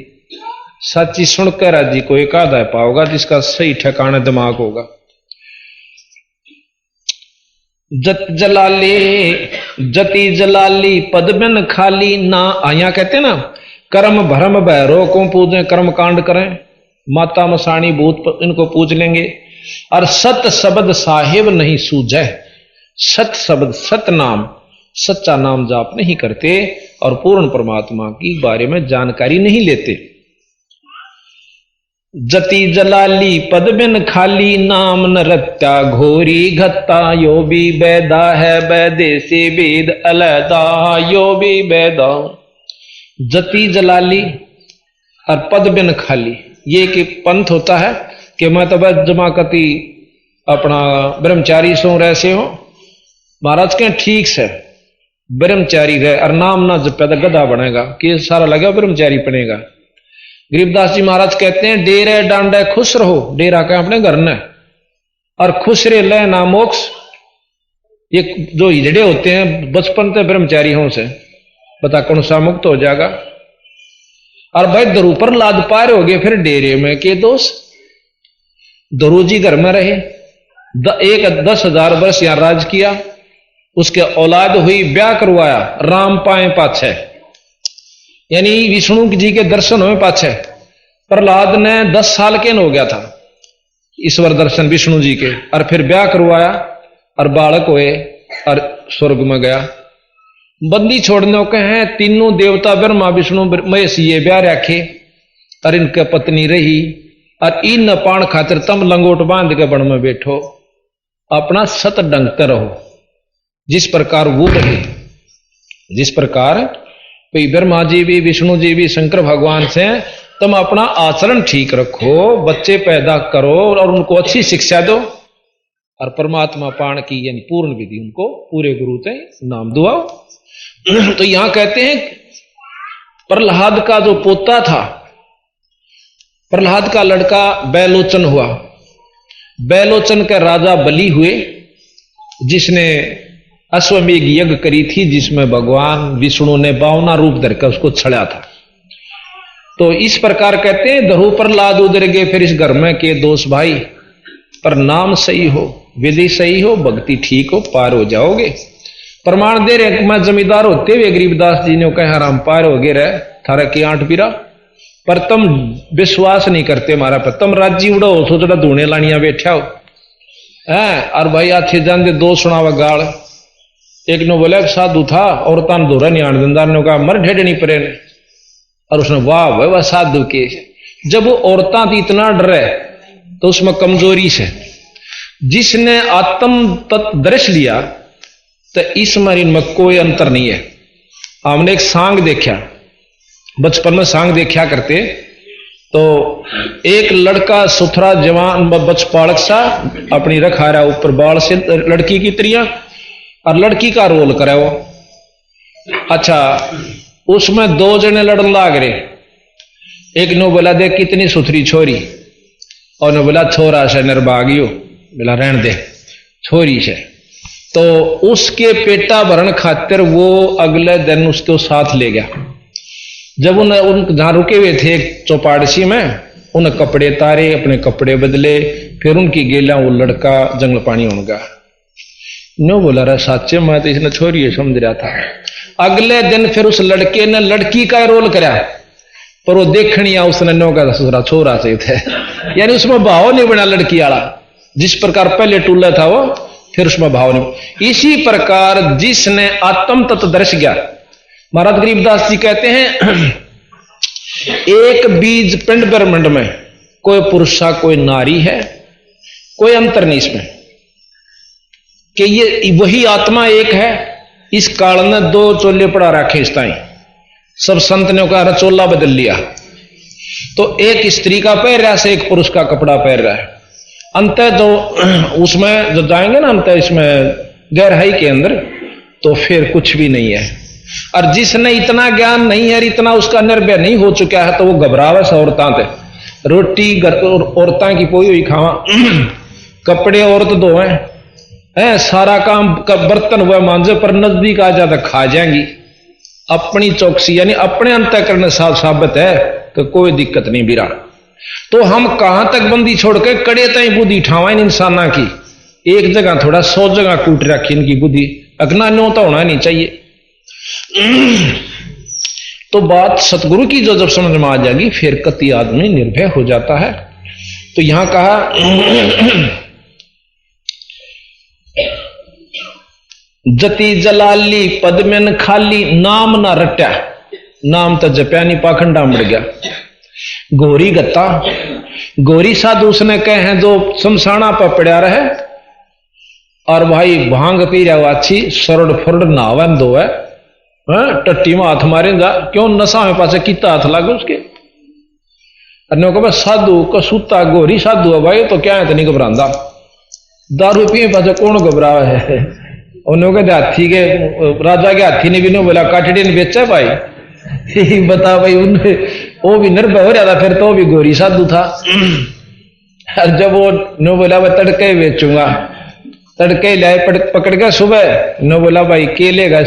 साची सुनकर राजी को एक आधा पाओगा जिसका सही ठिकाना दिमाग होगा। जत जलाले जति जलाली पद बिन खाली ना, आया कहते ना कर्म भरम भैरो को पूजें, कर्म कांड करें, माता मसाणी भूत इनको पूज लेंगे। और सत शब्द साहिब नहीं सूझे, सत शब्द सत नाम सच्चा नाम जाप नहीं करते और पूर्ण परमात्मा की बारे में जानकारी नहीं लेते। जति जलाली पद बिन खाली नाम न रत्या घोरी घत्ता, यो भी बैदा है बैदे से वेद अलैदा, यो भी बैदा। जति जलाली और पद बिन खाली, ये कि पंथ होता है कि मैं तो बस जमाकती अपना ब्रह्मचारी सो रहे हो महाराज के ठीक से ब्रह्मचारी रहे और नाम ना जपे तो गधा बनेगा, कि सारा लगा ब्रह्मचारी बनेगा। गरीबदास जी महाराज कहते हैं डेरे डांडे खुश रहो, डेरा का अपने घर ने, और खुश रे ले ना मोक्ष। ये जो हिजड़े होते हैं बचपन से ब्रह्मचारी हों से बता कौन सा मुक्त हो जाएगा। और भाई दरू पर लाद पार हो गए फिर डेरे में के दोष। दरू जी घर में रहे, 10,000 वर्ष यहां राज किया, उसके औलाद हुई, ब्याह करवाया, राम पाए पाछे, यानी विष्णु जी के दर्शन हुए पाछे। प्रहलाद ने 10 साल के हो गया था ईश्वर दर्शन विष्णु जी के, और फिर ब्याह करवाया और बालक हुए और स्वर्ग में गया। बंदी छोड़ने के हैं तीनों देवता ब्रह्मा विष्णु महेश ये ब्याह रखे और इनके पत्नी रही, और इन पाण खातिर तम लंगोट बांध के बन में बैठो, अपना सत डंगते रहो जिस प्रकार वो रहे। जिस प्रकार ब्रह्मा जी भी विष्णु जी भी शंकर भगवान से तुम अपना आचरण ठीक रखो, बच्चे पैदा करो और उनको अच्छी शिक्षा दो, और परमात्मा पाण की यानी पूर्ण विधि उनको पूरे गुरु से नाम दुआओ। तो यहां कहते हैं प्रहलाद का जो पोता था, प्रहलाद का लड़का बैलोचन हुआ। बैलोचन के राजा बलि हुए जिसने अश्वमेघ यज्ञ करी थी, जिसमें भगवान विष्णु ने 52 रूप धरकर उसको छड़ा था। तो इस प्रकार कहते हैं धरु प्रहलाद उधर गए फिर इस घर में के दोष भाई, पर नाम सही हो, विधि सही हो, भक्ति ठीक हो, पार हो जाओगे। प्रमाण दे रहे मैं जमींदार होते हुए गरीबदास जी ने कहा राम पार हो गए रहे थारा की 8 पीरा, पर तुम विश्वास नहीं करते हमारा पर, तुम राज्य उड़ो सोचड़ा धूने लानिया बैठा हो है। और भाई आथे जान दो सुनावा गाल। एक ने बोला साधु था और तान धोरा नहीं आने दिंदार ने कहा मर ढेड नहीं परे ने, और उसने वाह भाई वह साधु के। जब वो औरतां थी इतना डरे तो उसमें कमजोरी से, जिसने आत्म तत्व दर्श लिया तो इस मरीन में कोई अंतर नहीं है। हमने एक सांग देखा, बचपन में सांग देखा करते, तो एक लड़का सुथरा जवान बचपालक सा अपनी रखा रहा ऊपर बाल से लड़की की त्रिया, और लड़की का रोल करे वो। अच्छा उसमें 2 जने लड़न लाग रहे, एक ने बोला देख कितनी सुथरी छोरी, और ने बोला छोरा से निर्भागियो, बोला रहने दे छोरी से। तो उसके पेटा भरण खातिर वो अगले दिन उसको साथ ले गया। जब उन जहां रुके हुए थे एक चौपाड़सी में, उन कपड़े तारे, अपने कपड़े बदले, फिर उनकी गेला वो लड़का जंगल पानी होने गया। नो बोला रहा साचे मैं तो इसने छोरी समझ रहा था। अगले दिन फिर उस लड़के ने लड़की का रोल करा, पर वो देखनिया उसने नो का ससुरा छोरा से थे, यानी उसमें भाव नहीं बना लड़की वाला। जिस प्रकार पहले टूला था वो, फिर उसमें भाव नहीं। इसी प्रकार जिसने आत्म तत्व दर्श गया, महाराज गरीबदास जी कहते हैं एक बीज पिंड ब्रह्मांड में कोई पुरुषा कोई नारी है, कोई अंतर नहीं इसमें, कि ये वही आत्मा एक है। इस काल ने 2 चोले पड़ा रखे इस ताई, सब संत ने कहा चोला बदल लिया, तो एक स्त्री का पैर रहा से एक पुरुष का कपड़ा पैर रहा है। अंत तो उसमें जब जाएंगे ना अंत इसमें गहराई के अंदर, तो फिर कुछ भी नहीं है। और जिसने इतना ज्ञान नहीं है, इतना उसका निर्भय नहीं हो चुका है, तो वो घबरावे से औरतां थे। रोटी औरतां की पोई हुई खावा, कपड़े औरत धोए, है सारा काम बर्तन हुआ मांझे, पर नजदीक आ जाता खा जाएंगी। अपनी चौकसी यानी अपने अंतःकरण साबित है कि कोई दिक्कत नहीं बिरा। तो हम कहां तक बंदी छोड़ के कड़े तई बुद्धि ठावा इन इंसाना की, एक जगह थोड़ा 100 जगह कूट रखी इनकी बुद्धि, अगना न्यों तो होना नहीं चाहिए। तो बात सतगुरु की जो जब समझ में आ जाएगी, फिर कति आदमी निर्भय हो जाता है। तो यहां कहा जति जलाली पद्मन खाली, नाम ना रट्या, नाम तो जप्या नहीं, पाखंडा मर गया। गोरी गत्ता, गोरी साधु उसने कहे हैं जो शमशाना पर पड़ा रहे, और भाई भांग पी रहा अच्छी, सरड़ फरड़ नहावा दो है, टट्टी में हाथ मारे जा, क्यों नशा में पासे कितना हाथ लागे उसके। अन्यों को साधु को सूता गोरी साधु है भाई, तो क्या है, तो नहीं घबरांदा। दारू पिए पासे कौन घबरावा है। उन्होंने हाथी के राजा के हाथी ने भी नहीं बोला काटड़ी ने बेचा भाई, बता भाई, उन्हें वो भी निर्भय हो रहा था, फिर तो भी गोरी साधु था। और जब वो नो बोला मैं तड़के बेचूंगा, तड़के लाए पकड़ के सुबह, नो बोला भाई के लेगा,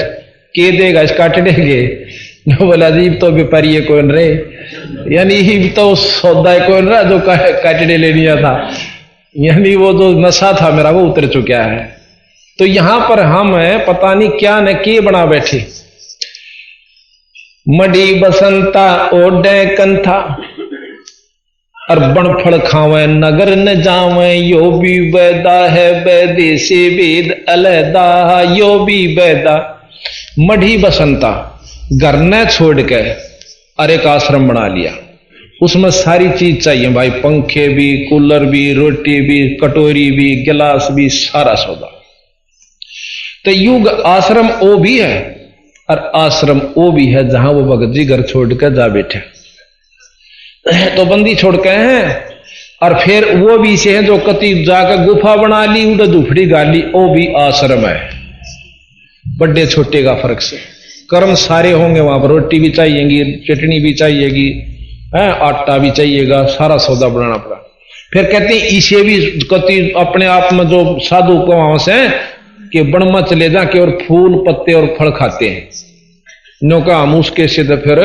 के देगा इस काटने के, नो बोला जी तो व्यापारी है कौन रे, यानी तो सौदा है कौन रहा जो काटने ले लिया था, यानी वो जो नशा था मेरा वो उतर चुका है। तो यहां पर हम पता नहीं क्या न के बना बैठे। मडी बसंता ओडे कंथा, और बनफल खावे नगर न जावे, यो भी वैदा है वैदे से वेद अलहदा, यो भी वैदा। मढ़ी बसंता, घर न छोड़ के और एक आश्रम बना लिया, उसमें सारी चीज चाहिए भाई, पंखे भी, कूलर भी, रोटी भी, कटोरी भी, गिलास भी, सारा सौदा। तो युग आश्रम वो भी है, और आश्रम वो भी है जहां वो भगत जी घर छोड़ कर जा बैठे। तो बंदी छोड़ के हैं, और फिर वो भी से है जो कति जाकर गुफा बना ली, उड़ झुपड़ी गाली, वो भी आश्रम है। बड़े छोटे का फर्क से कर्म सारे होंगे वहां पर, रोटी भी चाहिएगी, चटनी भी चाहिएगी, आटा भी चाहिएगा, सारा सौदा बनाना पड़ा। फिर कहते हैं इसे भी कति अपने आप में जो साधु को वहां से कि बनमा चले जाके और फूल पत्ते और फल खाते हैं, नो का हम उसके से तो फिर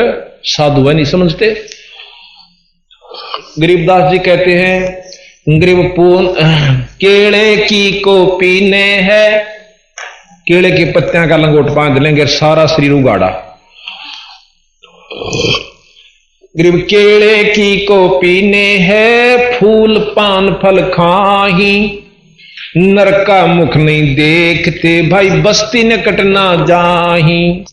साधु है नहीं समझते। गरीबदास जी कहते हैं गरीब पून केले की को पीने है, केले के पत्तियां का लंगोट बांध लेंगे, सारा शरीर उगाड़ा। गरीब केले की को पीने है, फूल पान फल खाही, नरका मुख नहीं देखते भाई, बस्ती न कटना जाही।